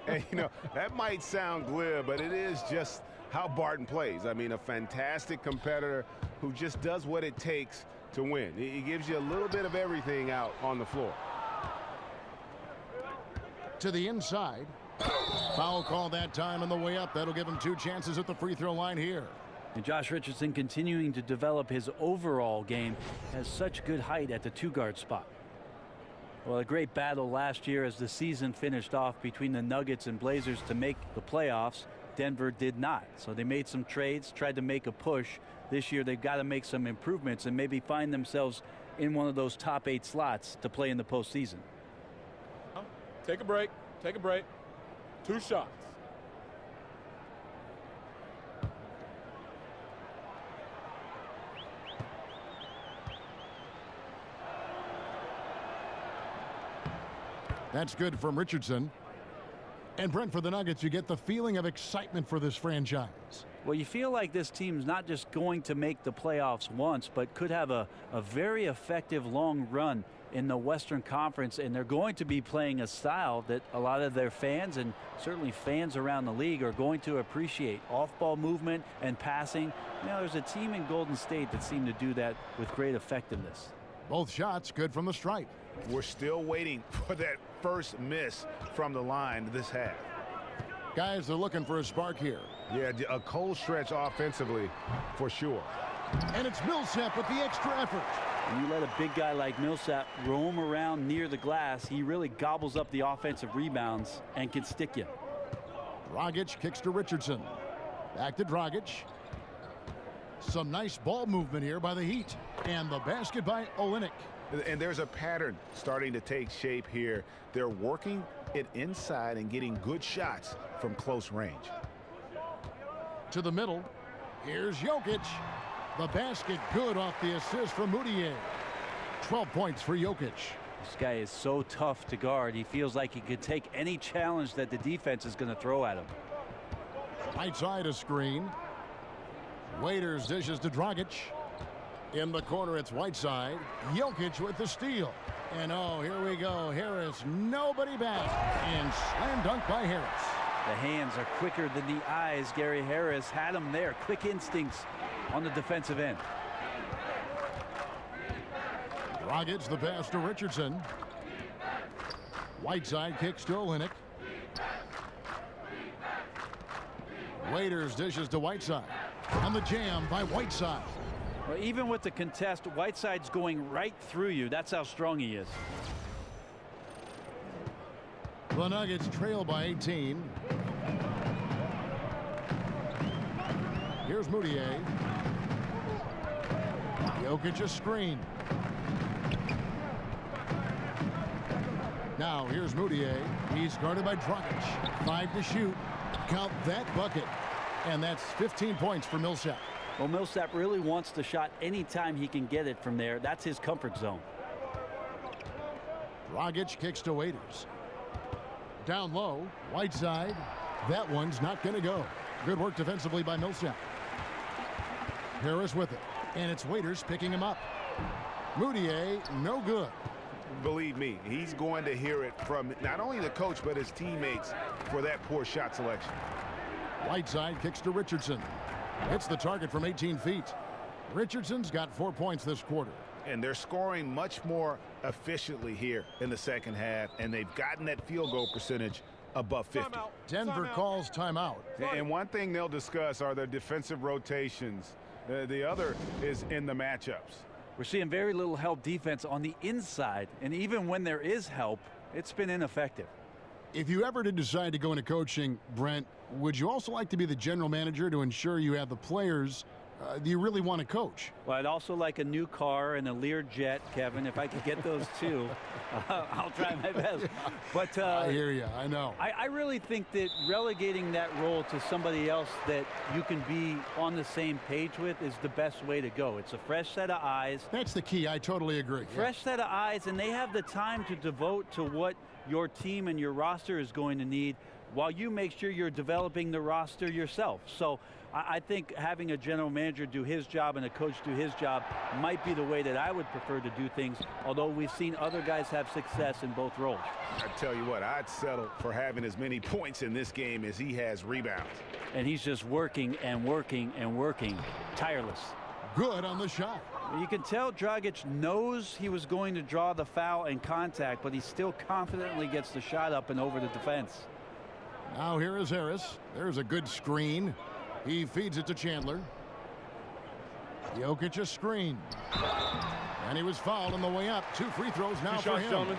Speaker 8: And, you know, that might sound glib, but it is just how Barton plays. I mean, a fantastic competitor who just does what it takes to win. He gives you a little bit of everything out on the floor.
Speaker 5: To the inside. Foul call that time on the way up. That'll give him 2 chances at the free throw line here.
Speaker 7: And Josh Richardson continuing to develop his overall game, has such good height at the 2-guard spot. Well, a great battle last year as the season finished off between the Nuggets and Blazers to make the playoffs. Denver did not. So they made some trades, tried to make a push. This year they've got to make some improvements and maybe find themselves in one of those top 8 slots to play in the postseason.
Speaker 10: Take a break. Take a break. 2 shots.
Speaker 5: That's good from Richardson. And Brent, for the Nuggets, you get the feeling of excitement for this franchise.
Speaker 7: Well, you feel like this team's not just going to make the playoffs once, but could have a very effective long run in the Western Conference, and they're going to be playing a style that a lot of their fans and certainly fans around the league are going to appreciate. Off-ball movement and passing. You know, there's a team in Golden State that seemed to do that with great effectiveness.
Speaker 5: Both shots good from the stripe.
Speaker 6: We're still waiting for that first miss from the line this half.
Speaker 5: Guys, they're looking for a spark here.
Speaker 8: Yeah, a cold stretch offensively for sure.
Speaker 5: And it's Millsap with the extra effort.
Speaker 7: When you let a big guy like Millsap roam around near the glass, he really gobbles up the offensive rebounds and can stick you.
Speaker 5: Dragic kicks to Richardson. Back to Dragic. Some nice ball movement here by the Heat. And the basket by Olynyk.
Speaker 6: And there's a pattern starting to take shape here. They're working it inside and getting good shots from close range.
Speaker 5: To the middle. Here's Jokic. The basket good off the assist from Moutier. 12 points for Jokic.
Speaker 7: This guy is so tough to guard. He feels like he could take any challenge that the defense is going to throw at him.
Speaker 5: Right side a screen. Waiters dishes to Dragic. In the corner, it's Whiteside. Jokic with the steal. And oh, here we go. Harris, nobody back. And slam dunk by Harris.
Speaker 7: The hands are quicker than the eyes. Gary Harris had him there. Quick instincts on the defensive end.
Speaker 5: Dragic the pass to Richardson. Whiteside kicks to Olynyk. Waiters dishes to Whiteside. And the jam by Whiteside.
Speaker 7: Well, even with the contest, Whiteside's going right through you. That's how strong he is.
Speaker 5: The Nuggets trail by 18. Here's Moutier. Jokic a screen. Now here's Moutier. He's guarded by Dragic. 5 to shoot. Count that bucket. And that's 15 points for Millsap.
Speaker 7: Well, Millsap really wants the shot anytime he can get it from there. That's his comfort zone.
Speaker 5: Dragic kicks to Waiters. Down low, Whiteside. That one's not going to go. Good work defensively by Millsap. Harris with it. And it's Waiters picking him up. Moutier, no good.
Speaker 6: Believe me, he's going to hear it from not only the coach, but his teammates for that poor shot selection.
Speaker 5: Whiteside kicks to Richardson. Hits the target from 18 feet. Richardson's got 4 points this quarter.
Speaker 6: And they're scoring much more efficiently here in the second half, and they've gotten that field goal percentage above 50.
Speaker 5: Denver calls timeout.
Speaker 6: And one thing they'll discuss are their defensive rotations. The other is in the matchups.
Speaker 7: We're seeing very little help defense on the inside, and even when there is help, it's been ineffective.
Speaker 5: If you ever did decide to go into coaching, Brent, would you also like to be the general manager to ensure you have the players that you really want to coach?
Speaker 7: Well, I'd also like a new car and a Learjet, Kevin. If I could get those two, I'll try my best. But
Speaker 5: I hear you. I know.
Speaker 7: I really think that relegating that role to somebody else that you can be on the same page with is the best way to go. It's a fresh set of eyes.
Speaker 5: That's the key. I totally agree.
Speaker 7: Fresh set of eyes, and they have the time to devote to what your team and your roster is going to need while you make sure you're developing the roster yourself. So I think having a general manager do his job and a coach do his job might be the way that I would prefer to do things, although we've seen other guys have success in both roles.
Speaker 6: I tell you what, I'd settle for having as many points in this game as he has rebounds.
Speaker 7: And he's just working and working and working, tireless.
Speaker 5: Good on the shot.
Speaker 7: You can tell Dragic knows he was going to draw the foul and contact, but he still confidently gets the shot up and over the defense.
Speaker 5: Now here is Harris. There's a good screen. He feeds it to Chandler. Jokic a screen. And he was fouled on the way up. 2 free throws now for him. Gentlemen.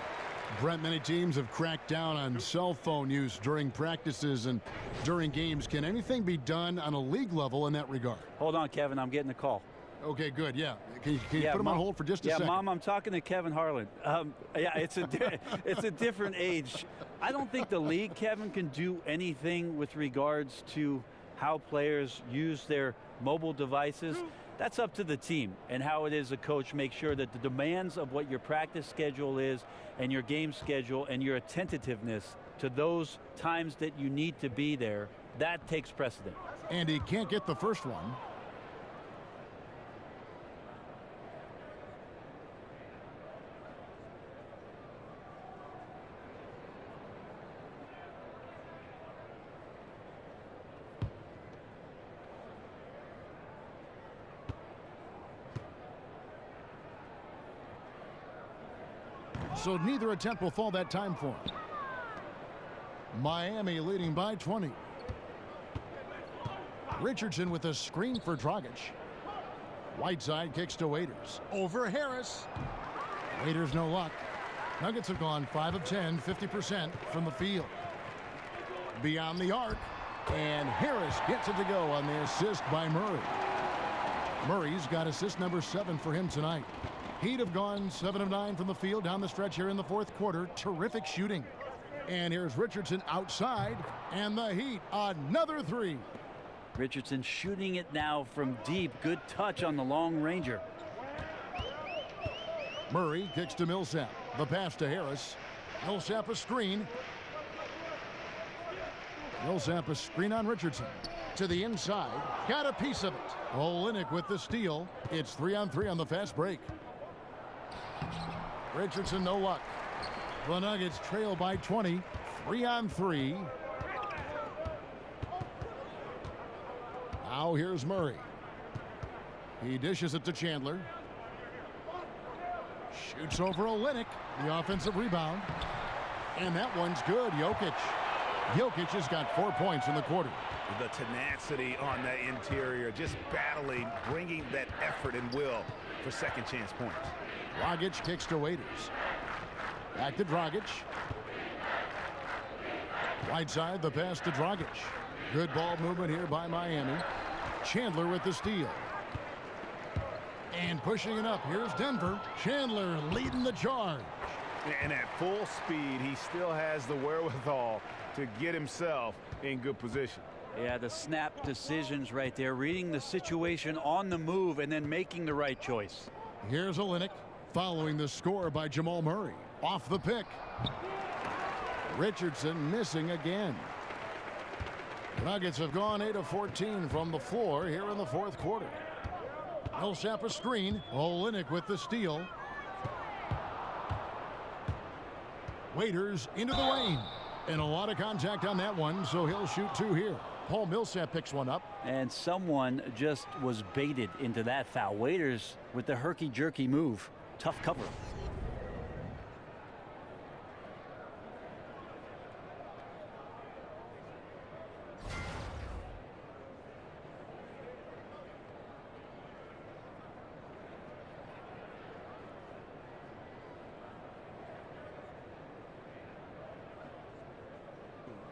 Speaker 5: Brent, many teams have cracked down on cell phone use during practices and during games. Can anything be done on a league level in that regard?
Speaker 7: Hold on, Kevin. I'm getting a call.
Speaker 5: Okay, good. Yeah. Can you put him on hold for just a second?
Speaker 7: Yeah, Mom, I'm talking to Kevin Harlan. Yeah, it's a different age. I don't think the league, Kevin, can do anything with regards to how players use their mobile devices. That's up to the team and how it is a coach make sure that the demands of what your practice schedule is and your game schedule and your attentiveness to those times that you need to be there, that takes precedent.
Speaker 5: And he can't get the first one. So neither attempt will fall that time for him. Miami leading by 20. Richardson with a screen for Dragic. Whiteside kicks to Waiters. Over Harris. Waiters no luck. Nuggets have gone 5 of 10, 50% from the field. Beyond the arc. And Harris gets it to go on the assist by Murray. Murray's got assist number 7 for him tonight. Heat have gone 7 of 9 from the field down the stretch here in the fourth quarter. Terrific shooting. And here's Richardson outside, and the Heat another 3.
Speaker 7: Richardson shooting it now from deep. Good touch on the long ranger.
Speaker 5: Murray kicks to Millsap. The pass to Harris. Millsap a screen. Millsap a screen on Richardson. To the inside. Got a piece of it. Olynyk with the steal. It's 3-on-3 on the fast break. Richardson no luck. The Nuggets trail by 20. 3-on-3. Now here's Murray. He dishes it to Chandler. Shoots over Olynyk. The offensive rebound. And that one's good. Jokic. Jokic has got 4 points in the quarter.
Speaker 6: The tenacity on that interior, just battling, bringing that effort and will for second chance points.
Speaker 5: Dragic kicks to Waiters. Back to Dragic. Right side, the pass to Dragic. Good ball movement here by Miami. Chandler with the steal. And pushing it up, here's Denver. Chandler leading the charge.
Speaker 6: And at full speed, he still has the wherewithal to get himself in good position.
Speaker 7: Yeah, the snap decisions right there, reading the situation on the move and then making the right choice.
Speaker 5: Here's Olynyk following the score by Jamal Murray. Off the pick. Richardson missing again. The Nuggets have gone 8 of 14 from the floor here in the fourth quarter. Millsap a screen. Olynyk with the steal. Waiters into the lane. And a lot of contact on that one, so he'll shoot 2 here. Paul Millsap picks one up.
Speaker 7: And someone just was baited into that foul. Waiters with the herky-jerky move. Tough cover.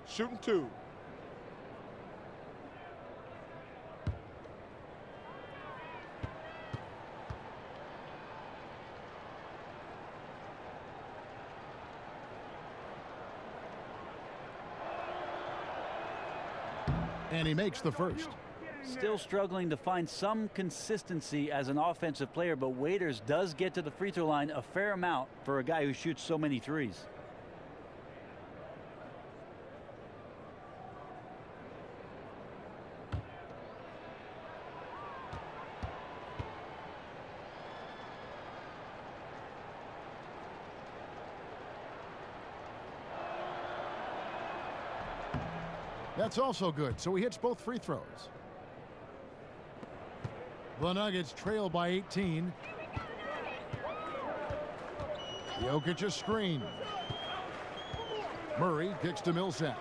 Speaker 10: Shooting 2.
Speaker 5: And he makes the first.
Speaker 7: Still struggling to find some consistency as an offensive player, but Waiters does get to the free throw line a fair amount for a guy who shoots so many threes.
Speaker 5: That's also good, so he hits both free throws. The Nuggets trail by 18. Jokic a screen. Murray kicks to Millsap.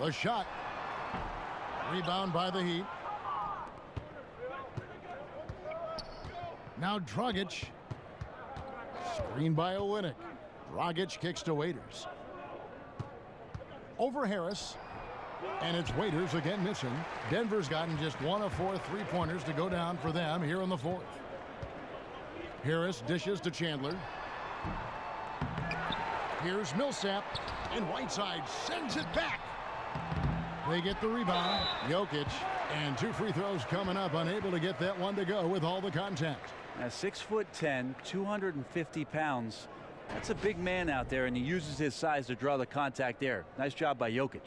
Speaker 5: The shot. Rebound by the Heat. Now Dragic. Screen by Olynyk. Dragic kicks to Waiters. Over Harris. And it's Waiters again missing. Denver's gotten just 1 of 4 3-pointers to go down for them here in the fourth. Harris dishes to Chandler. Here's Millsap. And Whiteside sends it back. They get the rebound. Jokic. And 2 free throws coming up. Unable to get that one to go with all the contact.
Speaker 7: Now 6'10", 250 pounds. That's a big man out there, and he uses his size to draw the contact there. Nice job by Jokic.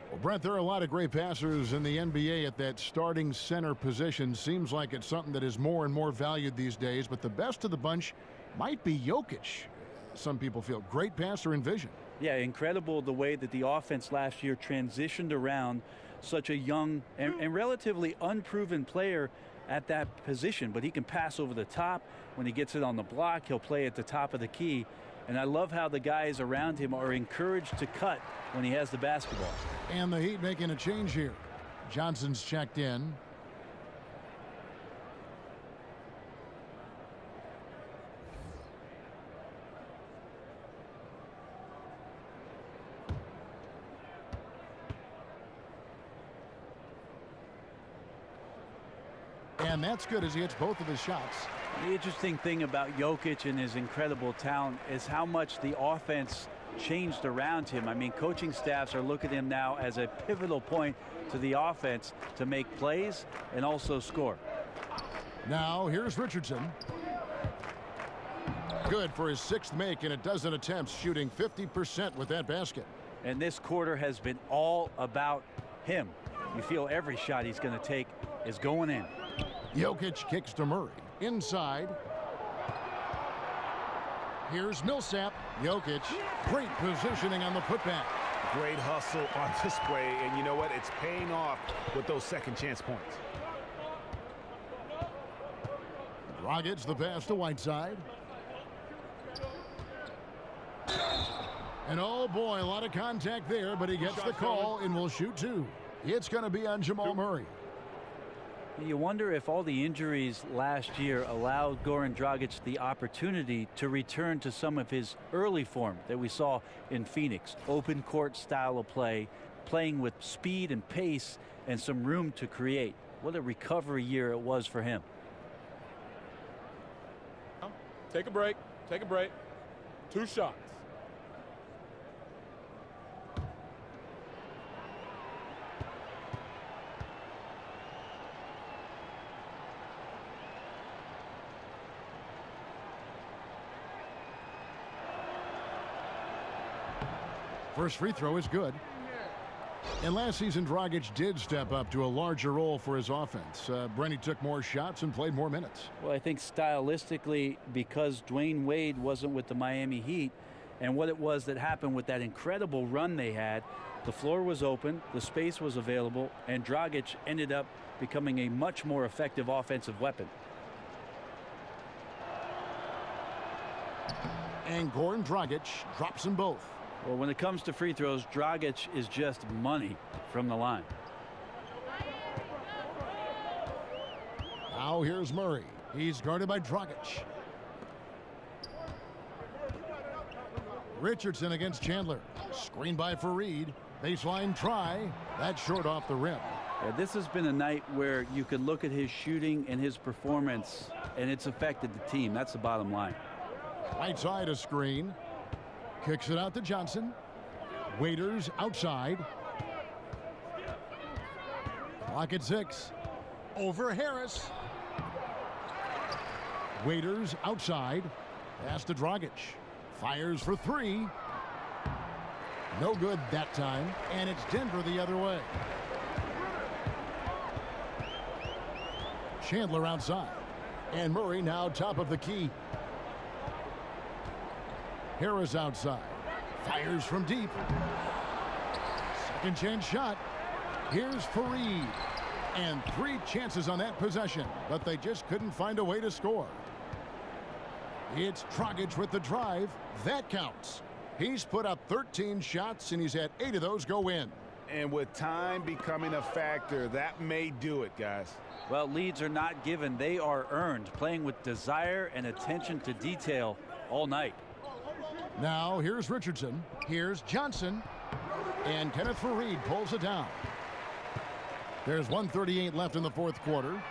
Speaker 5: Well, Brent, there are a lot of great passers in the NBA at that starting center position. Seems like it's something that is more and more valued these days, but the best of the bunch might be Jokic. Some people feel great passer in vision.
Speaker 7: Yeah, incredible the way that the offense last year transitioned around such a young and relatively unproven player at that position, but he can pass over the top. When he gets it on the block, he'll play at the top of the key. And I love how the guys around him are encouraged to cut when he has the basketball.
Speaker 5: And the Heat making a change here. Johnson's checked in. And that's good as he hits both of his shots.
Speaker 7: The interesting thing about Jokic and his incredible talent is how much the offense changed around him. I mean, coaching staffs are looking at him now as a pivotal point to the offense to make plays and also score.
Speaker 5: Now here's Richardson. Good for his 6th make in a dozen attempts, shooting 50% with that basket.
Speaker 7: And this quarter has been all about him. You feel every shot he's going to take is going in.
Speaker 5: Jokic kicks to Murray. Inside. Here's Millsap. Jokic, great positioning on the putback.
Speaker 6: Great hustle on display, and you know what? It's paying off with those second chance points.
Speaker 5: Dragic the pass to Whiteside. And oh boy, a lot of contact there, but he gets the call and will shoot 2. It's going to be on Jamal Murray.
Speaker 7: You wonder if all the injuries last year allowed Goran Dragic the opportunity to return to some of his early form that we saw in Phoenix. Open court style of play, playing with speed and pace and some room to create. What a recovery year it was for him.
Speaker 10: Take a break. Take a break. 2 shots.
Speaker 5: First free throw is good. And last season, Dragic did step up to a larger role for his offense. Brenny took more shots and played more minutes.
Speaker 7: Well, I think stylistically, because Dwayne Wade wasn't with the Miami Heat, and what it was that happened with that incredible run they had, the floor was open, the space was available, and Dragic ended up becoming a much more effective offensive weapon.
Speaker 5: And Goran Dragic drops them both.
Speaker 7: Well, when it comes to free throws, Dragic is just money from the line.
Speaker 5: Now here's Murray. He's guarded by Dragic. Richardson against Chandler. Screen by Fareed. Baseline try. That's short off the rim.
Speaker 7: Yeah, this has been a night where you could look at his shooting and his performance, and it's affected the team. That's the bottom line.
Speaker 5: Right side a screen. Kicks it out to Johnson. Waiters outside. Clock at 6. Over Harris. Waiters outside. Pass to Dragic. Fires for 3. No good that time. And it's Denver the other way. Chandler outside. And Murray now top of the key. Harris outside. Fires from deep. Second chance shot. Here's Fareed. And 3 chances on that possession, but they just couldn't find a way to score. It's Dragic with the drive. That counts. He's put up 13 shots, and he's had 8 of those go in.
Speaker 6: And with time becoming a factor, that may do it, guys.
Speaker 7: Well, leads are not given. They are earned, playing with desire and attention to detail all night.
Speaker 5: Now here's Richardson. Here's Johnson. And Kenneth Fareed pulls it down. There's 1:38 left in the 4th quarter.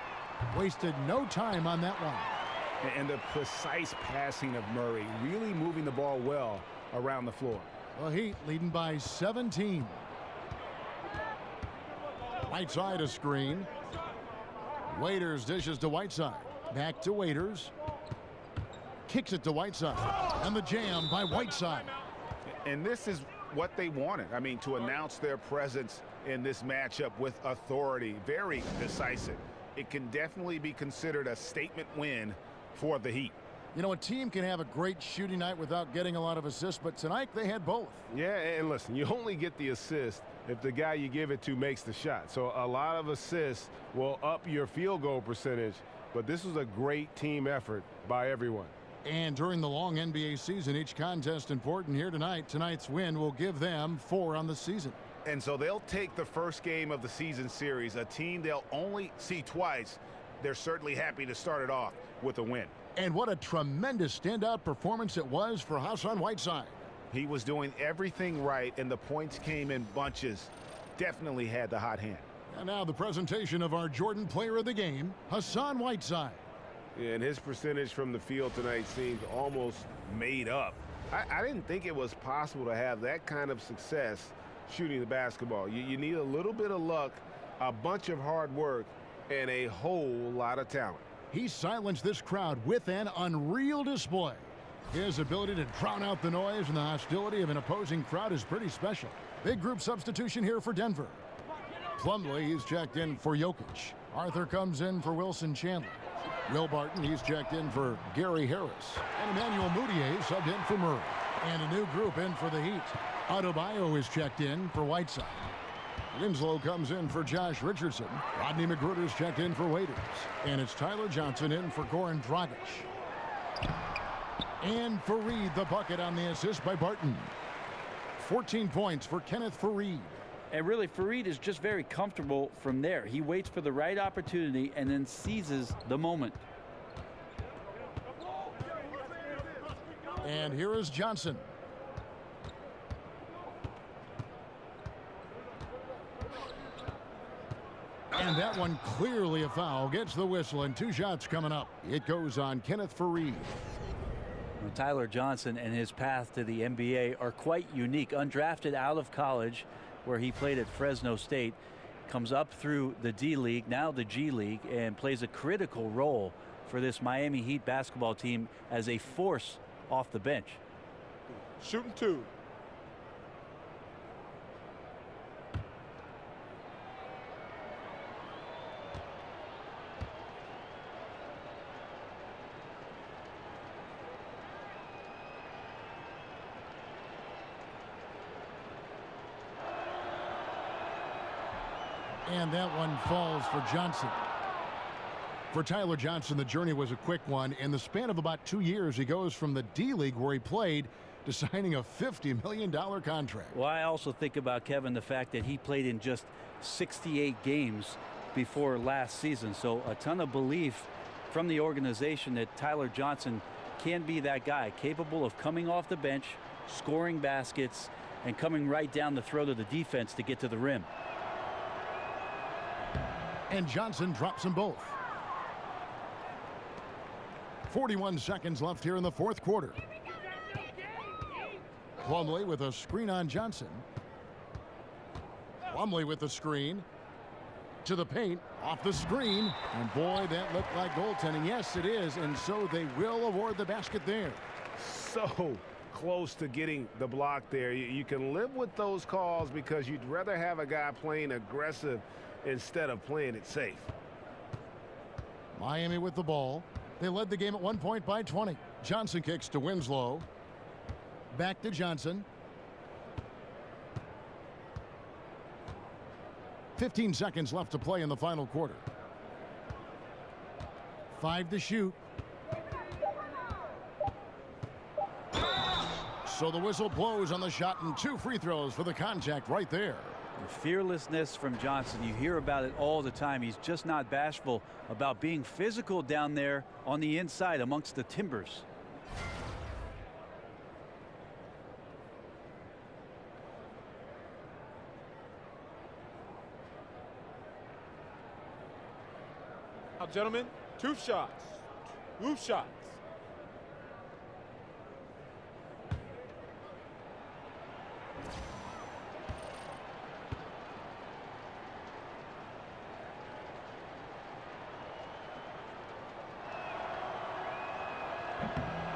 Speaker 5: Wasted no time on that one.
Speaker 6: And the precise passing of Murray, really moving the ball well around the floor.
Speaker 5: The Heat leading by 17. Right side a screen. Waiters dishes to Whiteside. Back to Waiters. Kicks it to Whiteside. And the jam by Whiteside.
Speaker 6: And this is what they wanted. I mean, to announce their presence in this matchup with authority. Very decisive. It can definitely be considered a statement win for the Heat.
Speaker 5: You know, a team can have a great shooting night without getting a lot of assists, but tonight they had both.
Speaker 8: Yeah, and listen, you only get the assist if the guy you give it to makes the shot. So a lot of assists will up your field goal percentage, but this was a great team effort by everyone.
Speaker 5: And during the long NBA season, each contest important here tonight. Tonight's win will give them 4 on the season.
Speaker 6: And so they'll take the first game of the season series, a team they'll only see twice. They're certainly happy to start it off with a win.
Speaker 5: And what a tremendous standout performance it was for Hassan Whiteside.
Speaker 6: He was doing everything right, and the points came in bunches. Definitely had the hot hand.
Speaker 5: And now the presentation of our Jordan Player of the Game, Hassan Whiteside.
Speaker 8: Yeah, and his percentage from the field tonight seems almost made up. I didn't think it was possible to have that kind of success shooting the basketball. You need a little bit of luck, a bunch of hard work, and a whole lot of talent.
Speaker 5: He silenced this crowd with an unreal display. His ability to drown out the noise and the hostility of an opposing crowd is pretty special. Big group substitution here for Denver. Plumlee, he's checked in for Jokic. Arthur comes in for Wilson Chandler. Will Barton, he's checked in for Gary Harris. And Emmanuel Mudiay subbed in for Murray. And a new group in for the Heat. Adebayo is checked in for Whiteside. Winslow comes in for Josh Richardson. Rodney McGruder's checked in for Waiters. And it's Tyler Johnson in for Goran Dragic. And Fareed the bucket on the assist by Barton. 14 points for Kenneth Fareed.
Speaker 7: And really, Fareed is just very comfortable from there. He waits for the right opportunity and then seizes the moment.
Speaker 5: And here is Johnson. And that one clearly a foul. Gets the whistle and 2 shots coming up. It goes on Kenneth Fareed.
Speaker 7: Tyler Johnson and his path to the NBA are quite unique. Undrafted out of college, where he played at Fresno State, comes up through the D League, now the G League, and plays a critical role for this Miami Heat basketball team as a force off the bench.
Speaker 10: Shooting 2.
Speaker 5: And that one falls for Johnson. For Tyler Johnson, the journey was a quick one. In the span of about 2 years, he goes from the D League, where he played, to signing a $50 million contract.
Speaker 7: Well, I also think about, Kevin, the fact that he played in just 68 games before last season. So a ton of belief from the organization that Tyler Johnson can be that guy, capable of coming off the bench, scoring baskets, and coming right down the throat of the defense to get to the rim.
Speaker 5: And Johnson drops them both. 41 seconds left here in the 4th quarter. Plumlee with a screen on Johnson. Plumlee with the screen. To the paint. Off the screen. And boy, that looked like goaltending. Yes, it is. And so they will award the basket there.
Speaker 8: So close to getting the block there. You can live with those calls because you'd rather have a guy playing aggressive instead of playing it safe.
Speaker 5: Miami with the ball. They led the game at 1 point by 20. Johnson kicks to Winslow. Back to Johnson. 15 seconds left to play in the final quarter. 5 to shoot. So the whistle blows on the shot, and 2 free throws for the contact right there.
Speaker 7: Fearlessness from Johnson. You hear about it all the time. He's just not bashful about being physical down there on the inside amongst the timbers.
Speaker 10: Now, gentlemen, 2 shots. 2 shots.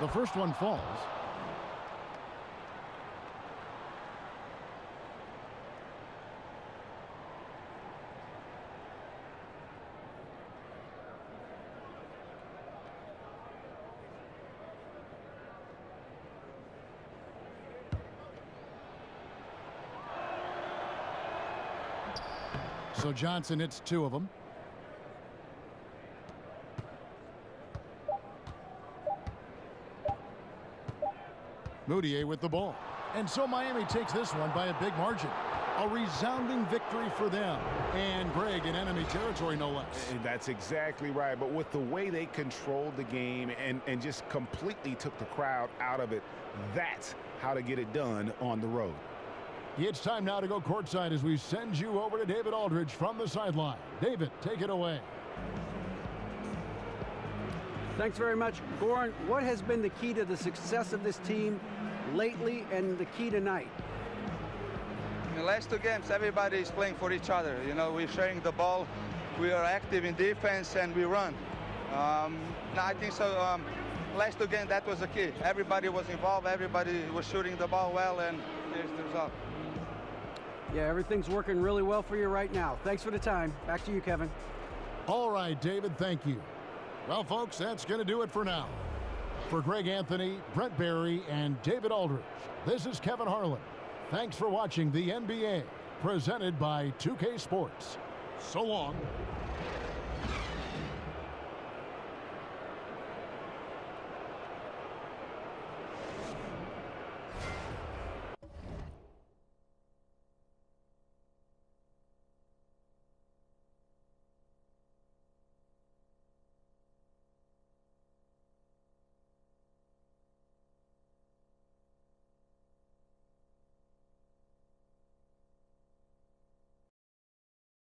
Speaker 5: The first one falls. So Johnson hits 2 of them. Mudiay with the ball. And so Miami takes this one by a big margin. A resounding victory for them. And Greg, in enemy territory, no less.
Speaker 8: And that's exactly right. But with the way they controlled the game and just completely took the crowd out of it, that's how to get it done on the road.
Speaker 5: It's time now to go courtside as we send you over to David Aldridge from the sideline. David, take it away.
Speaker 9: Thanks very much. Goran, what has been the key to the success of this team lately and the key tonight?
Speaker 13: In the last 2 games, everybody is playing for each other. You know, we're sharing the ball, we are active in defense, and we run. I think so. Last 2 games, that was the key. Everybody was involved, everybody was shooting the ball well, and here's the result.
Speaker 9: Yeah, everything's working really well for you right now. Thanks for the time. Back to you, Kevin.
Speaker 5: All right, David, thank you. Well, folks, that's going to do it for now. For Greg Anthony, Brent Barry, and David Aldridge, this is Kevin Harlan. Thanks for watching the NBA, presented by 2K Sports. So long.